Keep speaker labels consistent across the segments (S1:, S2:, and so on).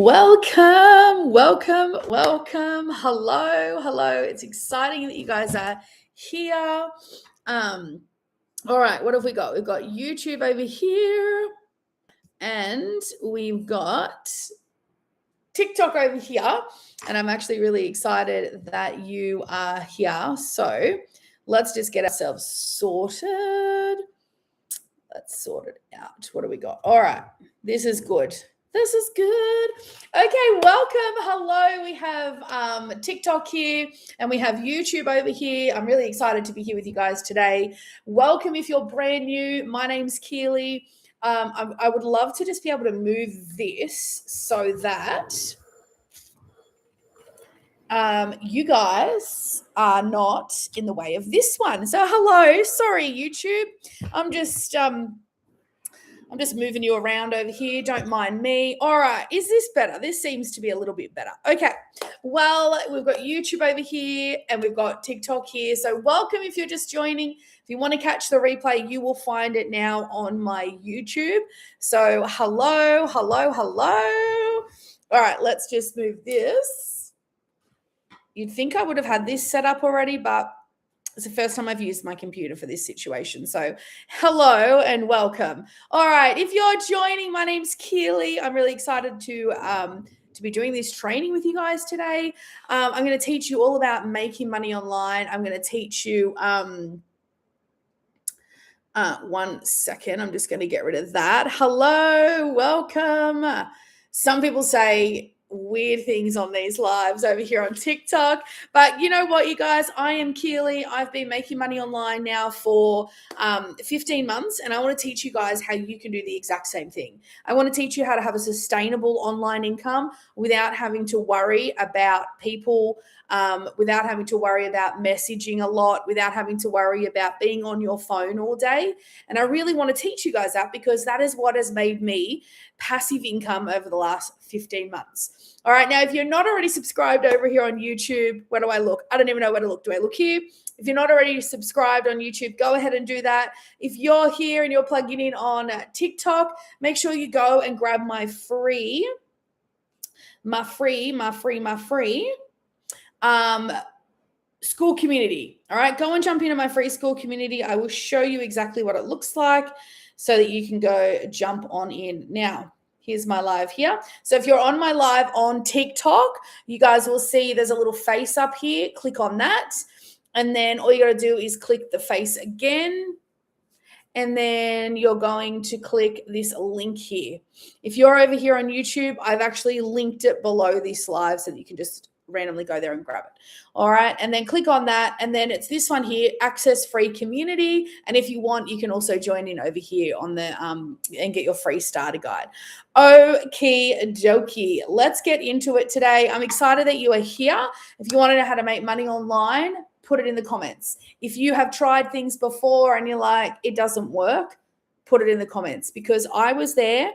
S1: Welcome, welcome, welcome. Hello. It's exciting that you guys are here. All right, what have we got? We've got YouTube over here, and we've got TikTok over here. And I'm actually really excited that you are here. So let's just get ourselves sorted. Let's sort it out. What do we got? All right, this is good. This is good. Okay, welcome. Hello. We have TikTok here and we have YouTube over here. I'm really excited to be here with you guys today. Welcome if you're brand new. My name's Keely. I would love to just be able to move this so that you guys are not in the way of this one. So hello. Sorry, YouTube. I'm just moving you around over here. Don't mind me. All right. Is this better? This seems to be a little bit better. Okay. Well, we've got YouTube over here and we've got TikTok here. So welcome if you're just joining. If you want to catch the replay, you will find it now on my YouTube. So hello. All right. Let's just move this. You'd think I would have had this set up already, but it's the first time I've used my computer for this situation. So hello and welcome. All right. If you're joining, my name's Keely. I'm really excited to be doing this training with you guys today. I'm going to teach you all about making money online. I'm going to teach you one second. I'm just going to get rid of that. Hello. Welcome. Some people say weird things on these lives over here on TikTok, but you know what, you guys, I am Keely. I've been making money online now for 15 months, and I want to teach you guys how you can do the exact same thing. I want to teach you how to have a sustainable online income without having to worry about people, without having to worry about messaging a lot, without having to worry about being on your phone all day. And I really want to teach you guys that because that is what has made me passive income over the last 15 months. All right. Now, if you're not already subscribed over here on YouTube, where do I look? I don't even know where to look. Do I look here? If you're not already subscribed on YouTube, go ahead and do that. If you're here and you're plugging in on TikTok, make sure you go and grab my free school community. All right. Go and jump into my free school community. I will show you exactly what it looks like so that you can go jump on in. Now, here's my live here. So if you're on my live on TikTok, you guys will see there's a little face up here. Click on that. And then all you got to do is click the face again. And then you're going to click this link here. If you're over here on YouTube, I've actually linked it below this live so that you can just randomly go there and grab it. All right. And then click on that. And then it's this one here, access free community. And if you want, you can also join in over here on the and get your free starter guide. Okie dokie. Let's get into it today. I'm excited that you are here. If you want to know how to make money online, put it in the comments. If you have tried things before and you're like, it doesn't work, put it in the comments, because I was there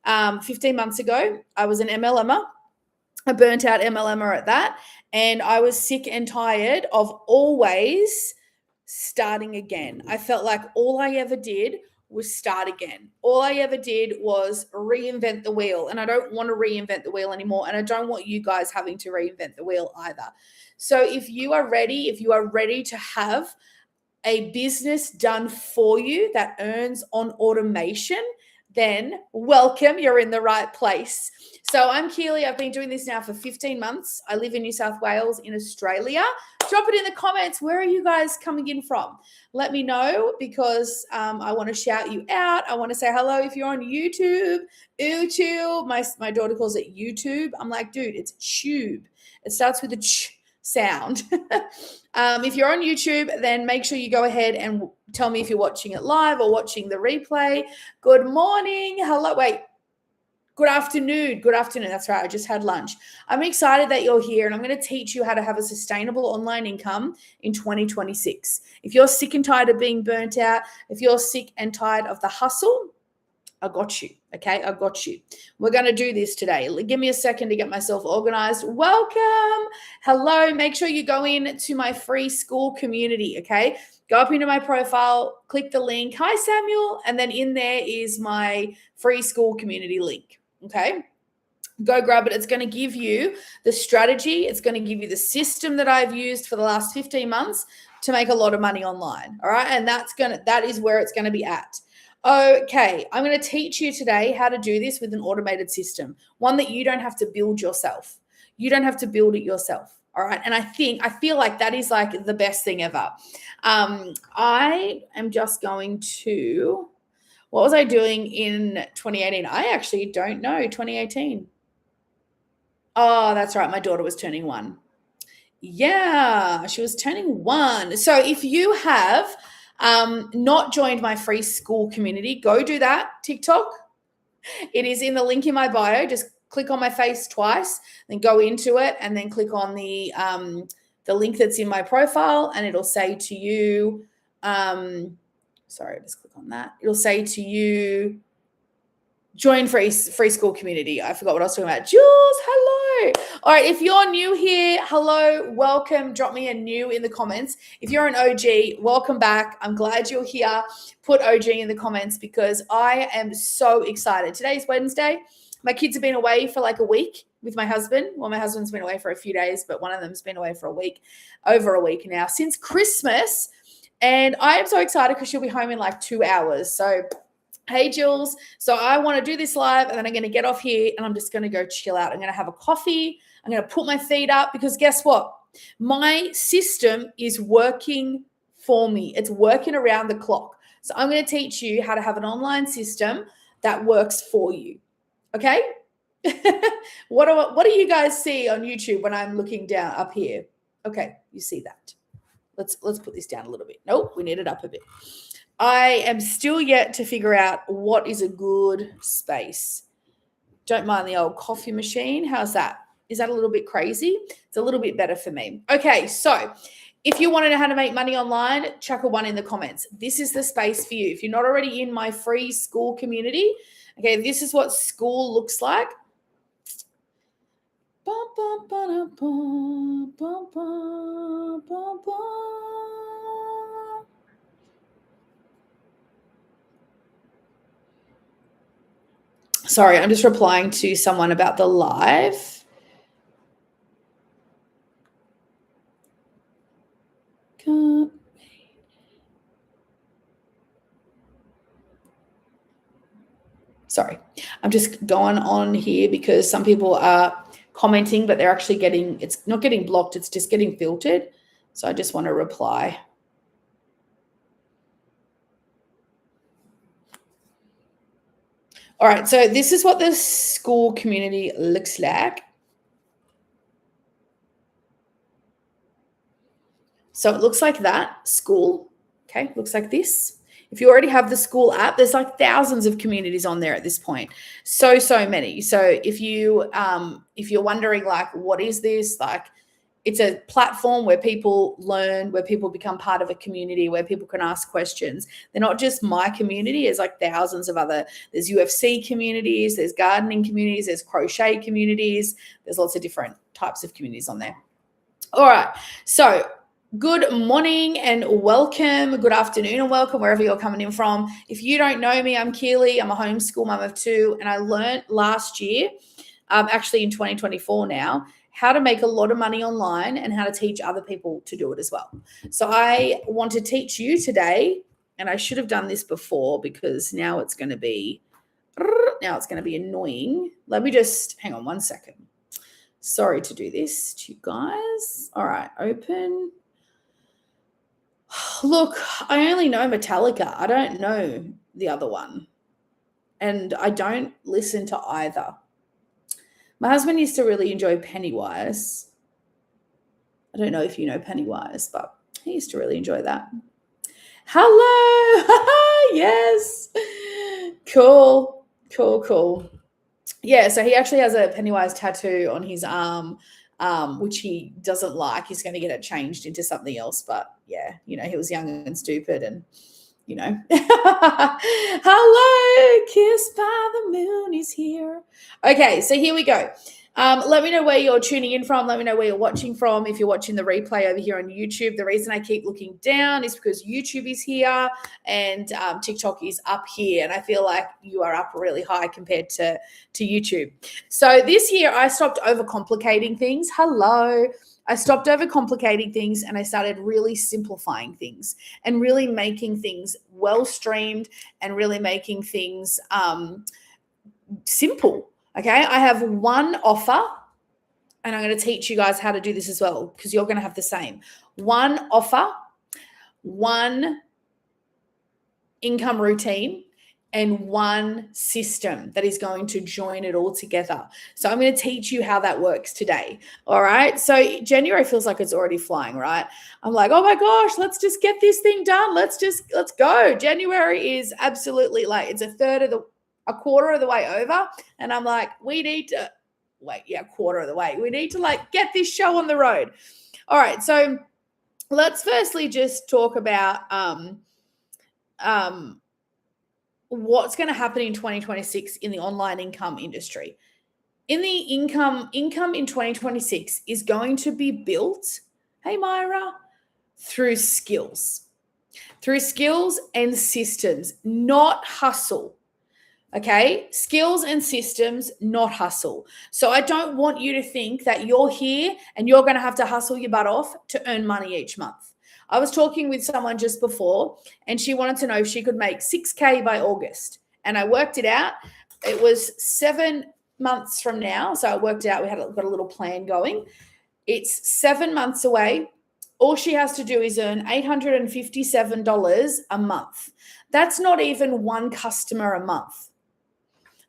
S1: 15 months ago. I was an MLMer. A burnt out MLMer at that. And I was sick and tired of always starting again. I felt like all I ever did was start again. All I ever did was reinvent the wheel. And I don't want to reinvent the wheel anymore. And I don't want you guys having to reinvent the wheel either. So if you are ready to have a business done for you that earns on automation, then welcome, you're in the right place. So I'm Keely. I've been doing this now for 15 months. I live in New South Wales in Australia. Drop it in the comments. Where are you guys coming in from? Let me know, because I want to shout you out. I want to say hello if you're on YouTube. YouTube. My daughter calls it YouTube. I'm like, dude, it's tube. It starts with a ch sound. If you're on YouTube, then make sure you go ahead and tell me if you're watching it live or watching the replay. Good morning. Hello. Wait. Good afternoon. Good afternoon. That's right. I just had lunch. I'm excited that you're here, and I'm going to teach you how to have a sustainable online income in 2026. If you're sick and tired of being burnt out, if you're sick and tired of the hustle, I got you. Okay, I got you. We're going to do this today. Give me a second to get myself organized. Welcome. Hello. Make sure you go in to my free school community. Okay, go up into my profile, click the link. Hi, Samuel. And then in there is my free school community link. Okay. Go grab it. It's going to give you the strategy. It's going to give you the system that I've used for the last 15 months to make a lot of money online. All right. And that is where it's going to be at. Okay. I'm going to teach you today how to do this with an automated system, one that you don't have to build yourself. You don't have to build it yourself. All right. And I feel like that is like the best thing ever. I am just going to, what was I doing in 2018? I actually don't know. 2018. Oh, that's right. My daughter was turning 1. Yeah, she was turning 1. So if you have not joined my free school community, go do that. TikTok. It is in the link in my bio. Just click on my face twice, then go into it, and then click on the link that's in my profile, and it'll say to you, sorry, just click on that. It'll say to you, join free school community. I forgot what I was talking about. Jules, hello. All right, if you're new here, hello, welcome. Drop me a new in the comments. If you're an OG, welcome back. I'm glad you're here. Put OG in the comments because I am so excited. Today's Wednesday. My kids have been away for like a week with my husband. Well, my husband's been away for a few days, but one of them's been away for a week, over a week now, since Christmas. And I am so excited because she'll be home in like 2 hours. So hey, Jules. So I want to do this live and then I'm going to get off here and I'm just going to go chill out. I'm going to have a coffee. I'm going to put my feet up because guess what? My system is working for me. It's working around the clock. So I'm going to teach you how to have an online system that works for you. Okay? What do you guys see on YouTube when I'm looking down up here? Okay, you see that. Let's put this down a little bit. Nope, we need it up a bit. I am still yet to figure out what is a good space. Don't mind the old coffee machine. How's that? Is that a little bit crazy? It's a little bit better for me. Okay, so if you want to know how to make money online, chuck a 1 in the comments. This is the space for you. If you're not already in my free school community, okay, this is what school looks like. Sorry, I'm just replying to someone about the live. Sorry, I'm just going on here because some people are commenting, but they're actually it's not getting blocked, it's just getting filtered. So I just want to reply. All right, so this is what the school community looks like. So it looks like that, school, okay, looks like this. If you already have the school app, there's like thousands of communities on there at this point. So many. So if you're wondering like, what is this? Like, it's a platform where people learn, where people become part of a community, where people can ask questions. They're not just my community. There's like thousands of there's UFC communities, there's gardening communities, there's crochet communities. There's lots of different types of communities on there. All right. So good morning and welcome. Good afternoon and welcome wherever you're coming in from. If you don't know me, I'm Keely. I'm a homeschool mum of 2. And I learned last year, actually in 2024 now, how to make a lot of money online and how to teach other people to do it as well. So I want to teach you today, and I should have done this before because now it's going to be annoying. Let me just hang on 1 second. Sorry to do this to you guys. All right, open. Look, I only know Metallica. I don't know the other one. And I don't listen to either. My husband used to really enjoy Pennywise. I don't know if you know Pennywise, but he used to really enjoy that. Hello. Yes. Cool. Yeah, so he actually has a Pennywise tattoo on his arm, which he doesn't like. He's going to get it changed into something else. But yeah, he was young and stupid and, Hello, kissed by the moon is here. Okay, so here we go. Let me know where you're tuning in from. Let me know where you're watching from. If you're watching the replay over here on YouTube, the reason I keep looking down is because YouTube is here and TikTok is up here. And I feel like you are up really high compared to YouTube. So this year I stopped overcomplicating things. Hello. I stopped overcomplicating things and I started really simplifying things and really making things well streamed and really making things simple. Okay, I have one offer, and I'm going to teach you guys how to do this as well because you're going to have the same. One offer, one income routine, and one system that is going to join it all together. So I'm going to teach you how that works today. All right. So January feels like it's already flying, right? I'm like, oh my gosh, let's just get this thing done. Let's go. January is absolutely like it's a quarter of the way over. And I'm like, we need to quarter of the way. We need to like get this show on the road. All right. So let's firstly just talk about what's going to happen in 2026 in the online income industry. In the income in 2026 is going to be built, hey Myra, through skills and systems, not hustle. Okay, skills and systems, not hustle. So I don't want you to think that you're here and you're going to have to hustle your butt off to earn money each month. I was talking with someone just before and she wanted to know if she could make 6K by August. And I worked it out. It was 7 months from now. So I worked out, got a little plan going. It's 7 months away. All she has to do is earn $857 a month. That's not even one customer a month.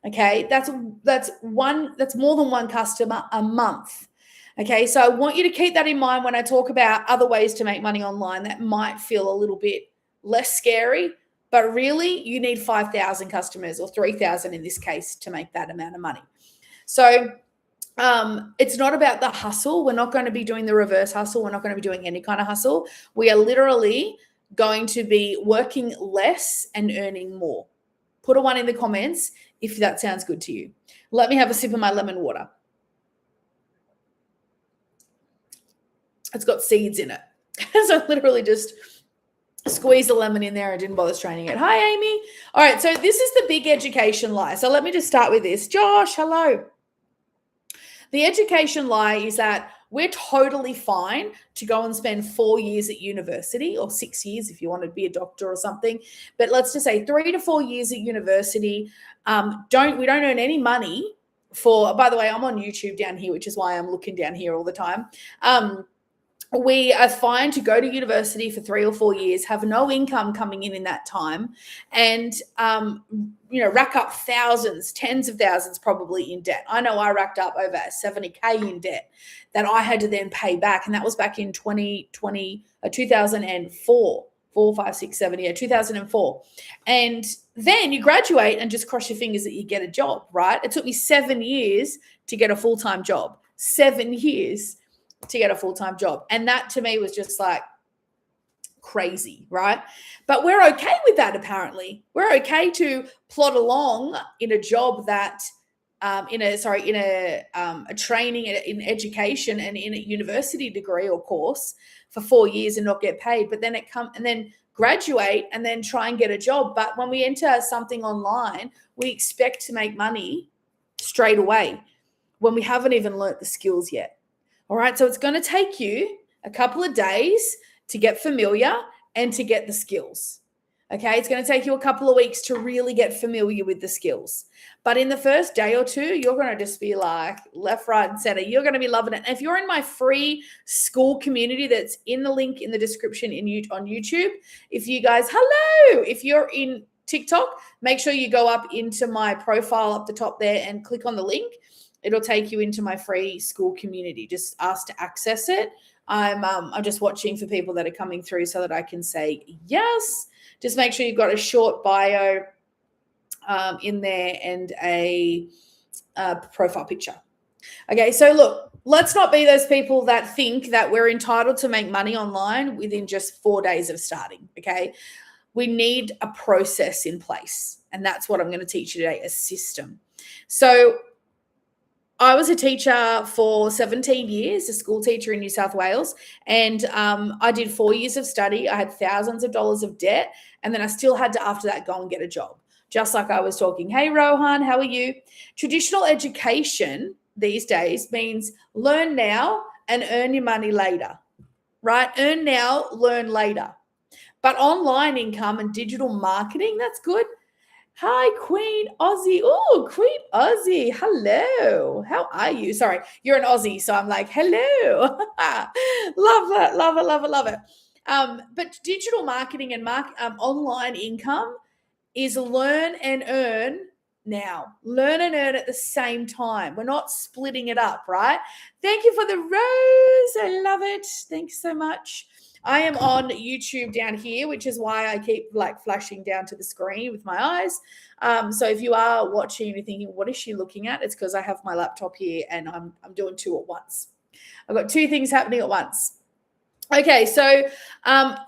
S1: Okay, that's more than one customer a month. Okay, so I want you to keep that in mind when I talk about other ways to make money online that might feel a little bit less scary, but really you need 5,000 customers or 3,000 in this case to make that amount of money. So it's not about the hustle. We're not going to be doing the reverse hustle. We're not going to be doing any kind of hustle. We are literally going to be working less and earning more. Put a 1 in the comments if that sounds good to you. Let me have a sip of my lemon water. It's got seeds in it. So I literally just squeezed the lemon in there and didn't bother straining it. Hi, Amy. All right, so this is the big education lie. So let me just start with this. Josh, hello. The education lie is that we're totally fine to go and spend 4 years at university or 6 years if you want to be a doctor or something. But let's just say 3 to 4 years at university. We don't earn any money for, by the way, I'm on YouTube down here, which is why I'm looking down here all the time. We are fine to go to university for 3 or 4 years, have no income coming in that time, and rack up thousands, tens of thousands probably in debt. I know I racked up over 70K in debt that I had to then pay back, and that was back in 2004. 4, 5, 6, 7, 2004. And then you graduate and just cross your fingers that you get a job, right? It took me 7 years to get a full-time job. 7 years to get a full-time job. And that to me was just like crazy, right? But we're okay with that apparently. We're okay to plod along in a job that in a training in education and in a university degree or course for 4 years and not get paid, but then graduate and then try and get a job. But when we enter something online, we expect to make money straight away when we haven't even learnt the skills yet. All right, so it's going to take you a couple of days to get familiar and to get the skills. Okay, it's going to take you a couple of weeks to really get familiar with the skills. But in the first day or two, you're going to just be like left, right, and center. You're going to be loving it. And if you're in my free school community that's in the link in the description on YouTube, if you guys, hello, if you're in TikTok, make sure you go up into my profile up the top there and click on the link. It'll take you into my free school community. Just ask to access it. I'm just watching for people that are coming through so that I can say yes. Just make sure you've got a short bio in there and a profile picture. Okay, so look, let's not be those people that think that we're entitled to make money online within just 4 days of starting, okay? We need a process in place, and that's what I'm going to teach you today, a system. So I was a teacher for 17 years, a school teacher in New South Wales, and I did 4 years of study. I had thousands of dollars of debt, and then I still had to, after that, go and get a job. Just like I was talking, hey, Rohan, how are you? Traditional education these days means learn now and earn your money later, right? Earn now, learn later. But online income and digital marketing, that's good. Hi, Queen Aussie. Oh, Queen Aussie. Hello. How are you? Sorry, you're an Aussie, so I'm like, hello. Love it, love it, love it, love it. But digital marketing and online income is learn and earn now. Learn and earn at the same time. We're not splitting it up, right? Thank you for the rose. I love it. Thanks so much. I am on YouTube down here, which is why I keep like flashing down to the screen with my eyes. So if you are watching and you're thinking, what is she looking at? It's because I have my laptop here and I'm doing two at once. I've got two things happening at once. Okay, so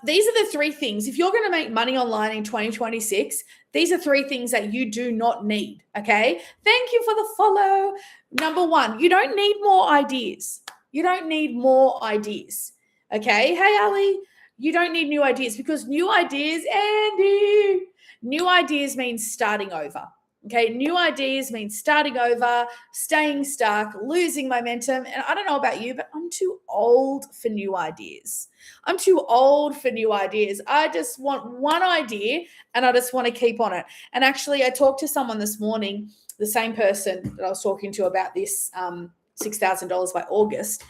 S1: these are the three things. If you're going to make money online in 2026, these are three things that you do not need, okay? Thank you for the follow. Number one, you don't need more ideas. You don't need more ideas, okay? Hey, Ali, you don't need new ideas because new ideas, Andy, new ideas means starting over. Okay, new ideas mean starting over, staying stuck, losing momentum. And I don't know about you, but I'm too old for new ideas. I'm too old for new ideas. I just want one idea and I just want to keep on it. And actually, I talked to someone this morning, the same person that I was talking to about this $6,000 by August.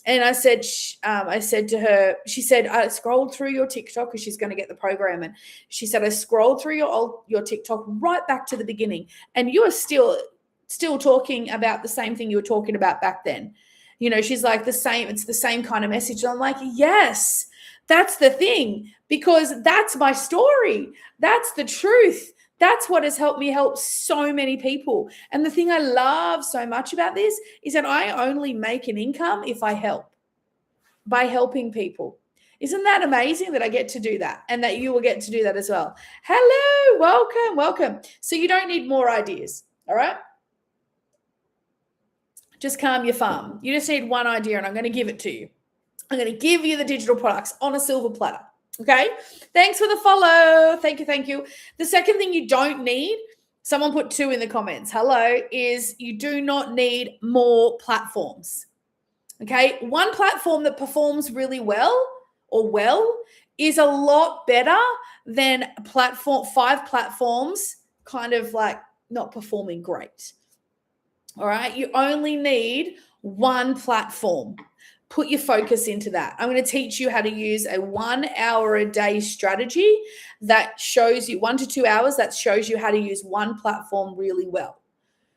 S1: And I said to her, she said, I scrolled through your TikTok because she's going to get the program. And she said, I scrolled through your TikTok right back to the beginning. And you are still talking about the same thing you were talking about back then. You know, she's like it's the same kind of message. And I'm like, yes, that's the thing, because that's my story. That's the truth. That's what has helped me help so many people. And the thing I love so much about this is that I only make an income if I help, by helping people. Isn't that amazing that I get to do that and that you will get to do that as well? Hello, welcome, welcome. So you don't need more ideas, all right? Just calm your farm. You just need one idea and I'm going to give it to you. I'm going to give you the digital products on a silver platter. Okay. Thanks for the follow. Thank you. Thank you. The second thing you don't need, someone put 2 in the comments. Hello, is you do not need more platforms. Okay. One platform that performs really well is a lot better than 5 platforms kind of like not performing great. All right. You only need one platform. Put your focus into that. I'm going to teach you how to use a 1 hour a day strategy that shows you 1 to 2 hours that shows you how to use one platform really well.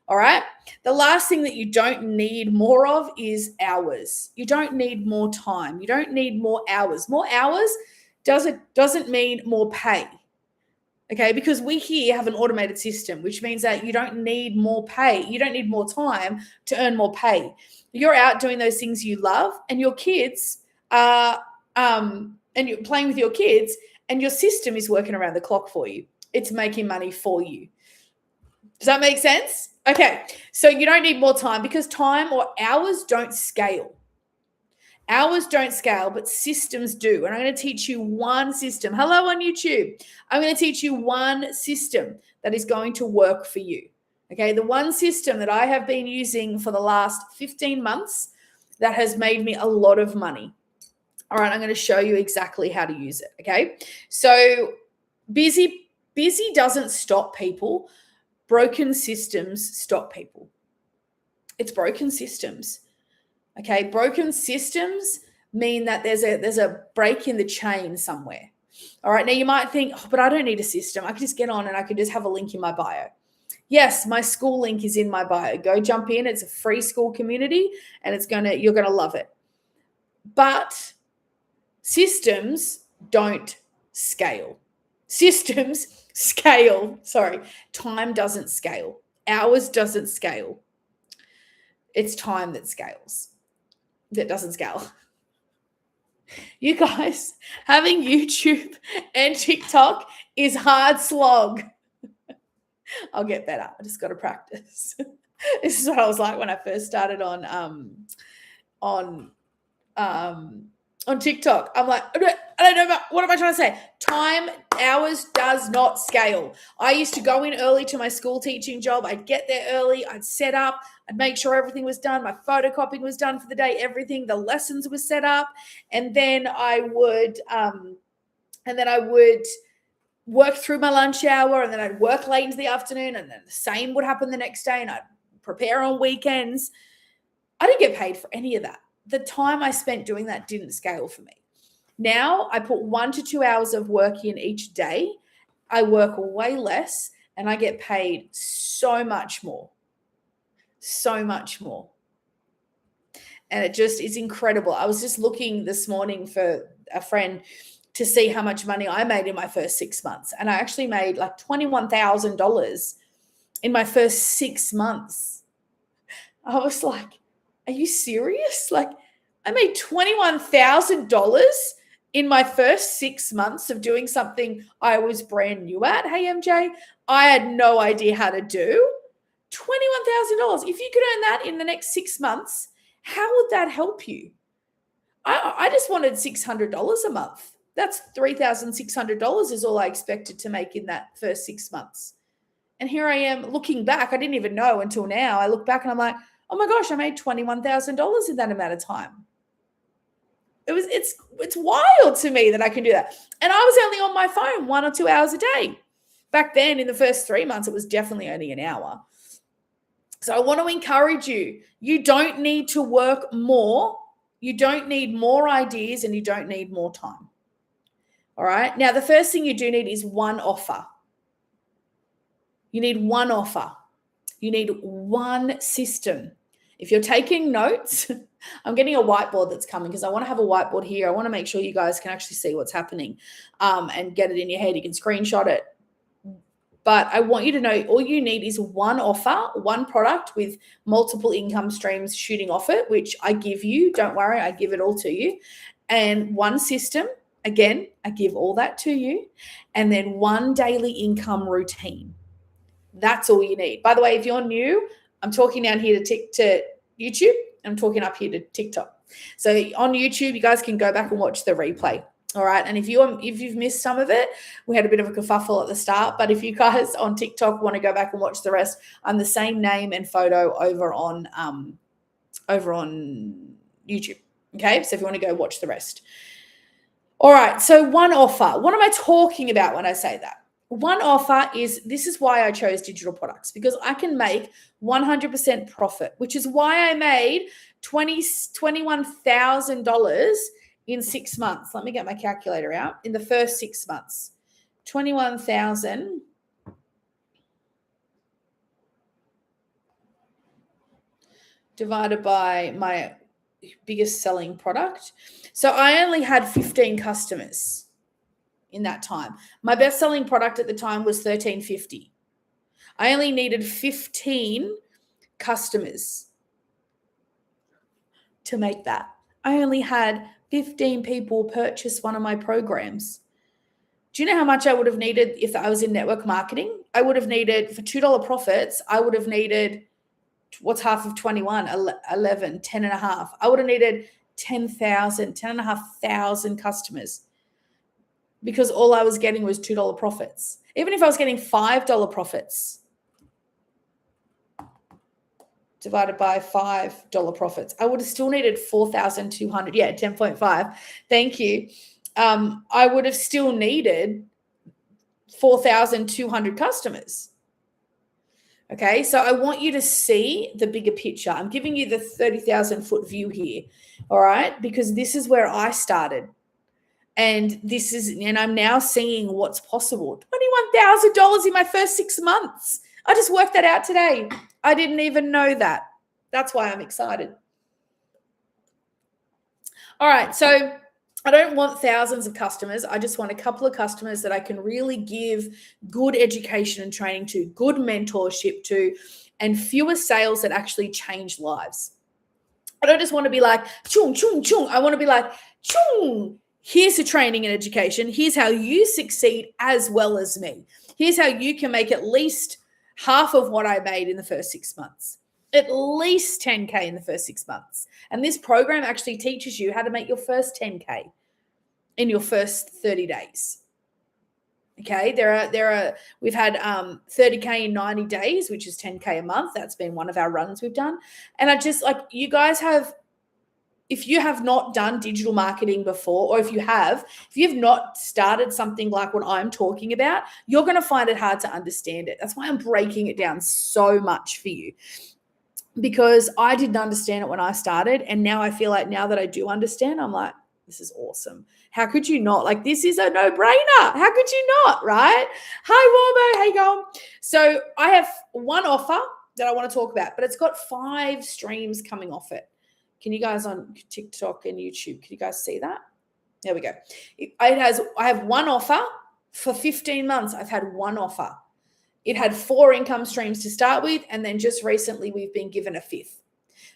S1: All right. The last thing that you don't need more of is hours. You don't need more time. You don't need more hours. More hours doesn't mean more pay. Okay, because we here have an automated system, which means that you don't need more pay. You don't need more time to earn more pay. You're out doing those things you love, and your kids are, and you're playing with your kids, and your system is working around the clock for you. It's making money for you. Does that make sense? Okay, so you don't need more time because time or hours don't scale. Hours don't scale, but systems do. And I'm going to teach you one system. Hello on YouTube. I'm going to teach you one system that is going to work for you. Okay, the one system that I have been using for the last 15 months that has made me a lot of money. All right, I'm going to show you exactly how to use it. Okay, so busy doesn't stop people. Broken systems stop people. It's broken systems. Okay, broken systems mean that there's a break in the chain somewhere. All right, now you might think, oh, but I don't need a system. I can just get on and I can just have a link in my bio. Yes, my school link is in my bio. Go jump in. It's a free school community and you're gonna love it. But systems don't scale. Systems scale. Sorry, time doesn't scale. Hours doesn't scale. It's time that scales. That doesn't scale. You guys, having YouTube and TikTok is hard slog. I'll get better. I just got to practice. This is what I was like when I first started on TikTok. I'm like, I don't know what am I trying to say? Time, hours does not scale. I used to go in early to my school teaching job. I'd get there early. I'd set up. I'd make sure everything was done. My photocopying was done for the day. Everything, the lessons were set up, and then I would work through my lunch hour, and then I'd work late into the afternoon, and then the same would happen the next day, and I'd prepare on weekends. I didn't get paid for any of that. The time I spent doing that didn't scale for me. Now I put 1 to 2 hours of work in each day. I work way less and I get paid so much more. So much more. And it just is incredible. I was just looking this morning for a friend to see how much money I made in my first 6 months. And I actually made like $21,000 in my first 6 months. I was like, are you serious? Like, I made $21,000 in my first 6 months of doing something I was brand new at. Hey, MJ, I had no idea how to do. $21,000. If you could earn that in the next 6 months, how would that help you? I just wanted $600 a month. That's $3,600 is all I expected to make in that first 6 months. And here I am looking back. I didn't even know until now. I look back and I'm like, oh my gosh, I made $21,000 in that amount of time. It's wild to me that I can do that. And I was only on my phone 1 or 2 hours a day. Back then, in the first 3 months, it was definitely only an hour. So I want to encourage you. You don't need to work more. You don't need more ideas, and you don't need more time. All right. Now, the first thing you do need is one offer. You need one offer. You need one system. If you're taking notes, I'm getting a whiteboard that's coming because I want to have a whiteboard here. I want to make sure you guys can actually see what's happening and get it in your head. You can screenshot it. But I want you to know all you need is one offer, one product with multiple income streams shooting off it, which I give you. Don't worry, I give it all to you. And one system, again, I give all that to you. And then one daily income routine. That's all you need. By the way, if you're new, I'm talking down here to YouTube. I'm talking up here to TikTok. So on YouTube, you guys can go back and watch the replay. All right. And if you've missed some of it, we had a bit of a kerfuffle at the start. But if you guys on TikTok want to go back and watch the rest, I'm the same name and photo over on YouTube. Okay. So if you want to go watch the rest. All right. So one offer. What am I talking about when I say that? One offer this is why I chose digital products, because I can make 100% profit, which is why I made $21,000 in 6 months. Let me get my calculator out. In the first 6 months, 21,000 divided by my biggest selling product. So I only had 15 customers in that time. My best selling product at the time was $1,350. I only needed 15 customers to make that. I only had 15 people purchase one of my programs. Do you know how much I would have needed if I was in network marketing? I would have needed, for $2 profits, I would have needed, what's half of 21? 11, 10 and a half. I would have needed 10,500 customers, because all I was getting was $2 profits. Even if I was getting $5 profits divided by $5 profits, I would have still needed 4,200. Yeah, 10.5. Thank you. I would have still needed 4,200 customers. Okay, so I want you to see the bigger picture. I'm giving you the 30,000 foot view here, all right, because this is where I started. And I'm now seeing what's possible. $21,000 in my first 6 months. I just worked that out today. I didn't even know that. That's why I'm excited. All right. So I don't want thousands of customers. I just want a couple of customers that I can really give good education and training to, good mentorship to, and fewer sales that actually change lives. I don't just want to be like, chung, chung, chung. I want to be like, chung. Here's the training and education. Here's how you succeed as well as me. Here's how you can make at least half of what I made in the first 6 months. At least 10K in the first 6 months. And this program actually teaches you how to make your first 10K in your first 30 days. Okay, we've had 30K in 90 days, which is 10K a month. That's been one of our runs we've done. And I just like, you guys have, if you have not done digital marketing before, or if you've not started something like what I'm talking about, you're going to find it hard to understand it. That's why I'm breaking it down so much for you, because I didn't understand it when I started. And now I feel like now that I do understand, I'm like, this is awesome. How could you not? Like, this is a no-brainer. How could you not, right? Hi, Warbo. How you going? So I have one offer that I want to talk about, but it's got 5 streams coming off it. Can you guys on TikTok and YouTube, can you guys see that? There we go. I have one offer for 15 months. I've had one offer. It had 4 income streams to start with, and then just recently we've been given a 5th.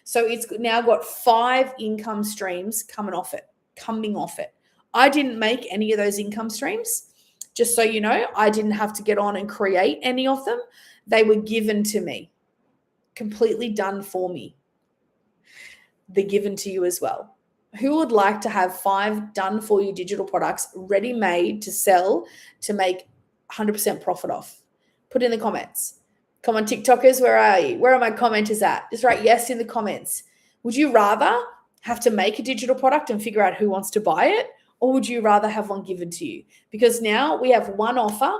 S1: So it's now got 5 income streams coming off it. I didn't make any of those income streams. Just so you know, I didn't have to get on and create any of them. They were given to me, completely done for me. They're given to you as well. Who would like to have 5 done for you digital products ready made to sell to make 100% profit off? Put in the comments. Come on, TikTokers, where are you? Where are my commenters at? Just write yes in the comments. Would you rather have to make a digital product and figure out who wants to buy it? Or would you rather have one given to you? Because now we have one offer.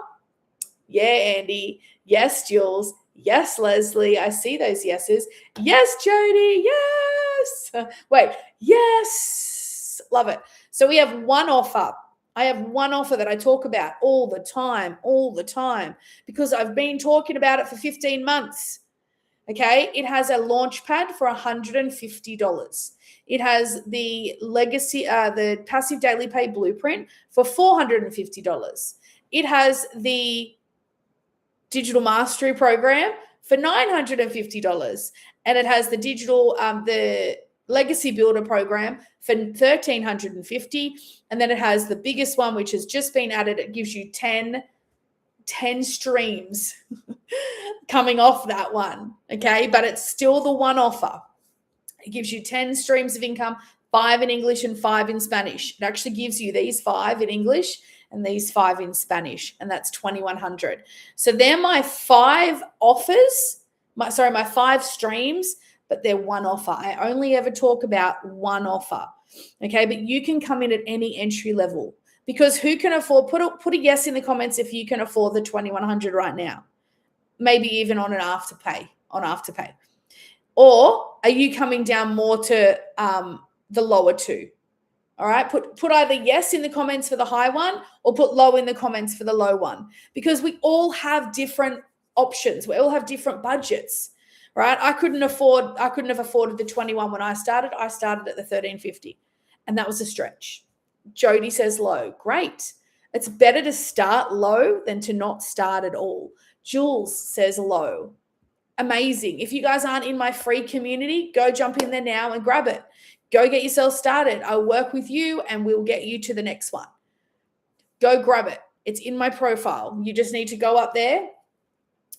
S1: Yeah, Andy. Yes, Jules. Yes, Leslie. I see those yeses. Yes, Jody. Yes. Wait. Yes. Love it. So we have one offer. I have one offer that I talk about all the time, because I've been talking about it for 15 months. Okay. It has a launch pad for $150. It has the legacy, the passive daily pay blueprint for $450. It has the digital mastery program for $950. And it has the digital, the legacy builder program for $1,350. And then it has the biggest one, which has just been added. It gives you 10 streams coming off that one. Okay. But it's still the one offer. It gives you 10 streams of income, 5 in English and 5 in Spanish. It actually gives you these 5 in English and these 5 in Spanish, and that's $2,100. So they're my 5 offers, my 5 streams, but they're one offer. I only ever talk about one offer. Okay, but you can come in at any entry level, because who can afford, put a yes in the comments if you can afford the $2,100 right now, maybe even on Afterpay. Or are you coming down more to the lower 2? All right, put either yes in the comments for the high one, or put low in the comments for the low one, because we all have different options. We all have different budgets, right? I couldn't have afforded the 21 when I started. I started at the 1,350, and that was a stretch. Jody says low. Great. It's better to start low than to not start at all. Jules says low. Amazing. If you guys aren't in my free community, go jump in there now and grab it. Go get yourself started. I'll work with you and we'll get you to the next one. Go grab it. It's in my profile. You just need to go up there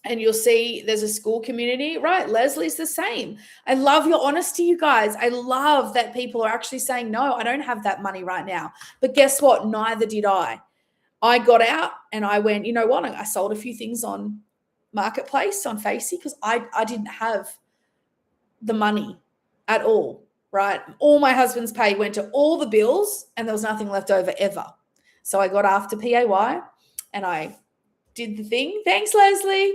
S1: and you'll see there's a school community, right? Leslie's the same. I love your honesty, you guys. I love that people are actually saying, no, I don't have that money right now. But guess what? Neither did I. I got out and I went, you know what? I sold a few things on Marketplace, on Facey, because I didn't have the money at all. Right? All my husband's pay went to all the bills and there was nothing left over ever. So I got after PAY and I did the thing. Thanks, Leslie.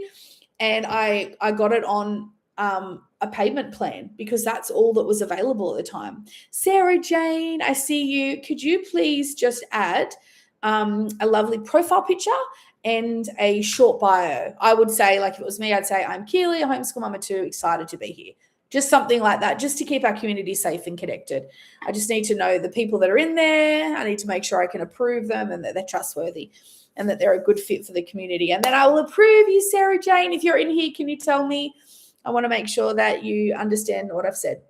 S1: And I got it on a payment plan, because that's all that was available at the time. Sarah Jane, I see you. Could you please just add a lovely profile picture and a short bio? I would say, like if it was me, I'd say, I'm Keely, a homeschool mama too, excited to be here. Just something like that, just to keep our community safe and connected. I just need to know the people that are in there. I need to make sure I can approve them and that they're trustworthy and that they're a good fit for the community. And then I will approve you, Sarah Jane. If you're in here, can you tell me? I want to make sure that you understand what I've said.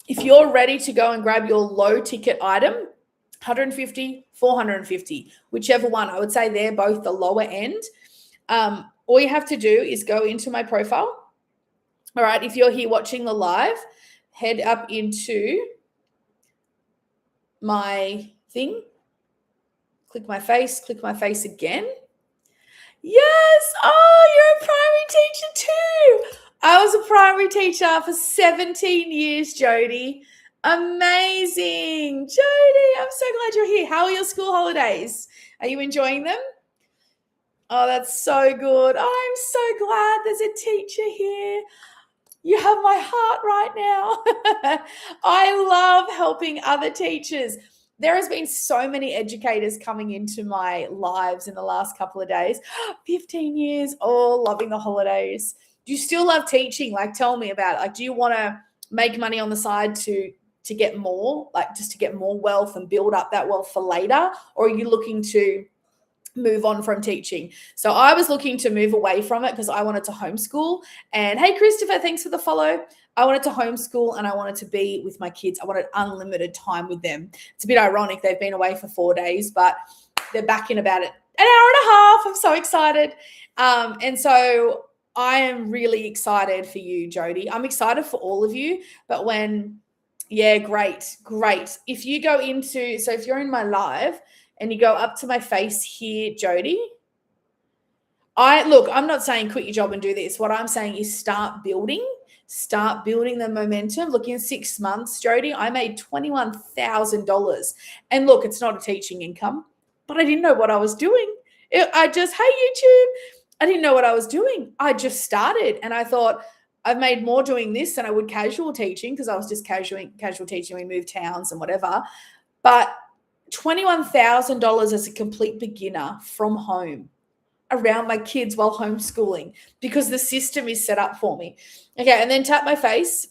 S1: If you're ready to go and grab your low ticket item, 150, 450, whichever one. I would say they're both the lower end. All you have to do is go into my profile. All right, if you're here watching the live, head up into my thing. Click my face again. Yes. Oh, you're a primary teacher too. I was a primary teacher for 17 years, Jody. Amazing. Jody, I'm so glad you're here. How are your school holidays? Are you enjoying them? Oh, that's so good. I'm so glad there's a teacher here. You have my heart right now. I love helping other teachers. There has been so many educators coming into my lives in the last couple of days. 15 years, all loving the holidays. Do you still love teaching? Like, tell me about it. Like, do you want to make money on the side to get more, like just to get more wealth and build up that wealth for later? Or are you looking to move on from teaching? So I was looking to move away from it because I wanted to homeschool. And hey, Christopher, thanks for the follow. I wanted to homeschool and I wanted to be with my kids. I wanted unlimited time with them. It's a bit ironic. They've been away for 4 days, but they're back in about an hour and a half. I'm so excited. And so I am really excited for you, Jody. I'm excited for all of you. But great. If you go into, so if you're in my live, and you go up to my face here, Jody. I'm not saying quit your job and do this. What I'm saying is start building the momentum. Look, in 6 months, Jody, I made $21,000. And look, it's not a teaching income, but I didn't know what I was doing. Hey, YouTube, I didn't know what I was doing. I just started and I thought I've made more doing this than I would casual teaching because I was just casual teaching. We moved towns and whatever. But $21,000 as a complete beginner from home around my kids while homeschooling because the system is set up for me. Okay, and then tap my face.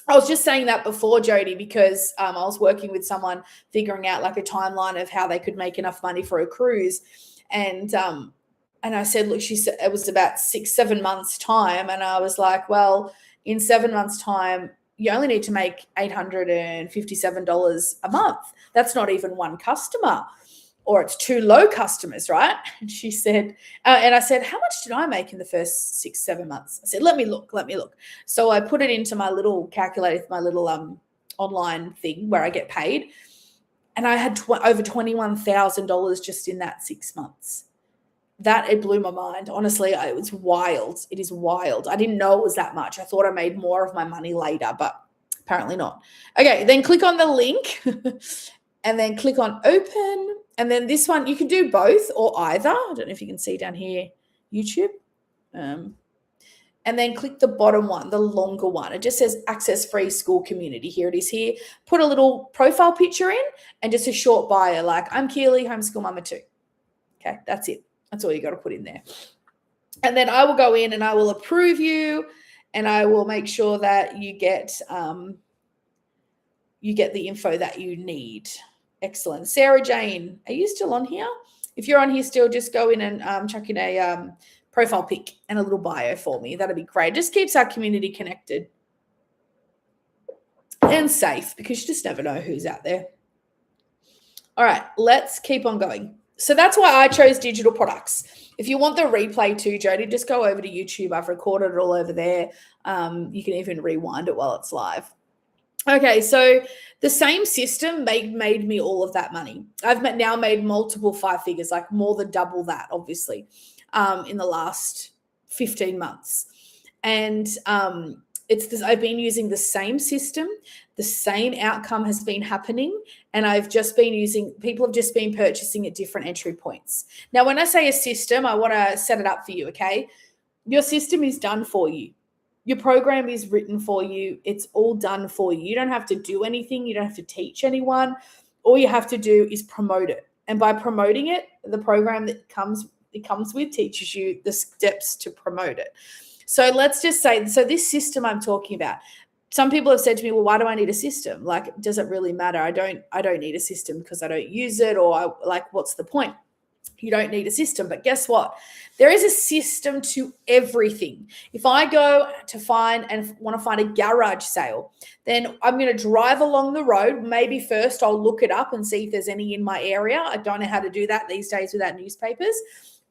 S1: I was just saying that before, Jody, because I was working with someone figuring out like a timeline of how they could make enough money for a cruise. And I said, look, she said it was about 6-7 months time. And I was like, well, in 7 months time, you only need to make $857 a month. That's not even one customer, or it's 2 low customers, right? And she said, and I said, how much did I make in the first 6-7 months? I said, let me look. So I put it into my little calculator, my little online thing where I get paid. And I had over $21,000 just in that 6 months. It blew my mind. Honestly, it was wild. It is wild. I didn't know it was that much. I thought I made more of my money later, but apparently not. Okay, then click on the link and then click on open. And then this one, you can do both or either. I don't know if you can see down here, YouTube. And then click the bottom one, the longer one. It just says Access Free School Community. Here it is here. Put a little profile picture in and just a short bio like, I'm Keely, homeschool mama too. Okay, that's it. That's all you got to put in there. And then I will go in and I will approve you and I will make sure that you get the info that you need. Excellent. Sarah Jane, are you still on here? If you're on here still, just go in and chuck in a profile pic and a little bio for me. That'd be great. Just keeps our community connected and safe because you just never know who's out there. All right, let's keep on going. So that's why I chose digital products. If you want the replay too, Jody, just go over to YouTube. I've recorded it all over there. You can even rewind it while it's live. Okay, so the same system made me all of that money. I've now made multiple 5 figures, like more than double that, obviously, in the last 15 months. And I've been using the same system. The same outcome has been happening. And people have just been purchasing at different entry points. Now, when I say a system, I want to set it up for you, okay? Your system is done for you. Your program is written for you. It's all done for you. You don't have to do anything. You don't have to teach anyone. All you have to do is promote it. And by promoting it, the program that it comes with teaches you the steps to promote it. So let's just say, this system I'm talking about, some people have said to me, well, why do I need a system? Like, does it really matter? I don't need a system because I don't use it, or what's the point? You don't need a system. But guess what? There is a system to everything. If I go to want to find a garage sale, then I'm going to drive along the road. Maybe first I'll look it up and see if there's any in my area. I don't know how to do that these days without newspapers.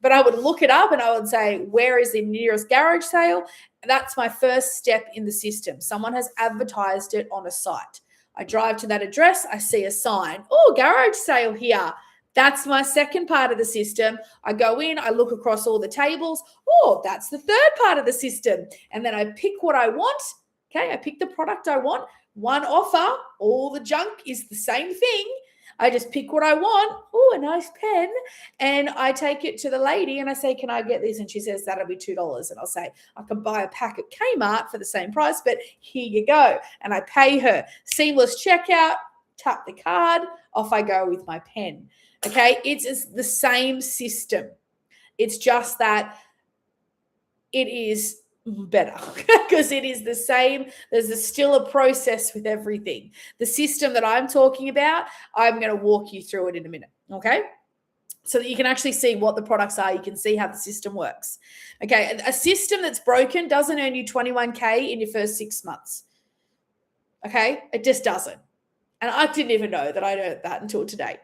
S1: But I would look it up and I would say, where is the nearest garage sale? That's my first step in the system. Someone has advertised it on a site. I drive to that address. I see a sign. Oh, garage sale here. That's my second part of the system. I go in, I look across all the tables. Oh, that's the third part of the system. And then I pick what I want. Okay, I pick the product I want. One offer, all the junk is the same thing. I just pick what I want. Oh, a nice pen. And I take it to the lady and I say, can I get this? And she says, that'll be $2. And I'll say, I can buy a pack at Kmart for the same price, but here you go. And I pay her. Seamless checkout, tap the card, off I go with my pen. Okay, it's the same system. It's just that it is better because it is the same. There's still a process with everything. The system that I'm talking about, I'm going to walk you through it in a minute, okay? So that you can actually see what the products are. You can see how the system works. Okay, a system that's broken doesn't earn you $21K in your first 6 months. Okay, it just doesn't. And I didn't even know that I'd earned that until today.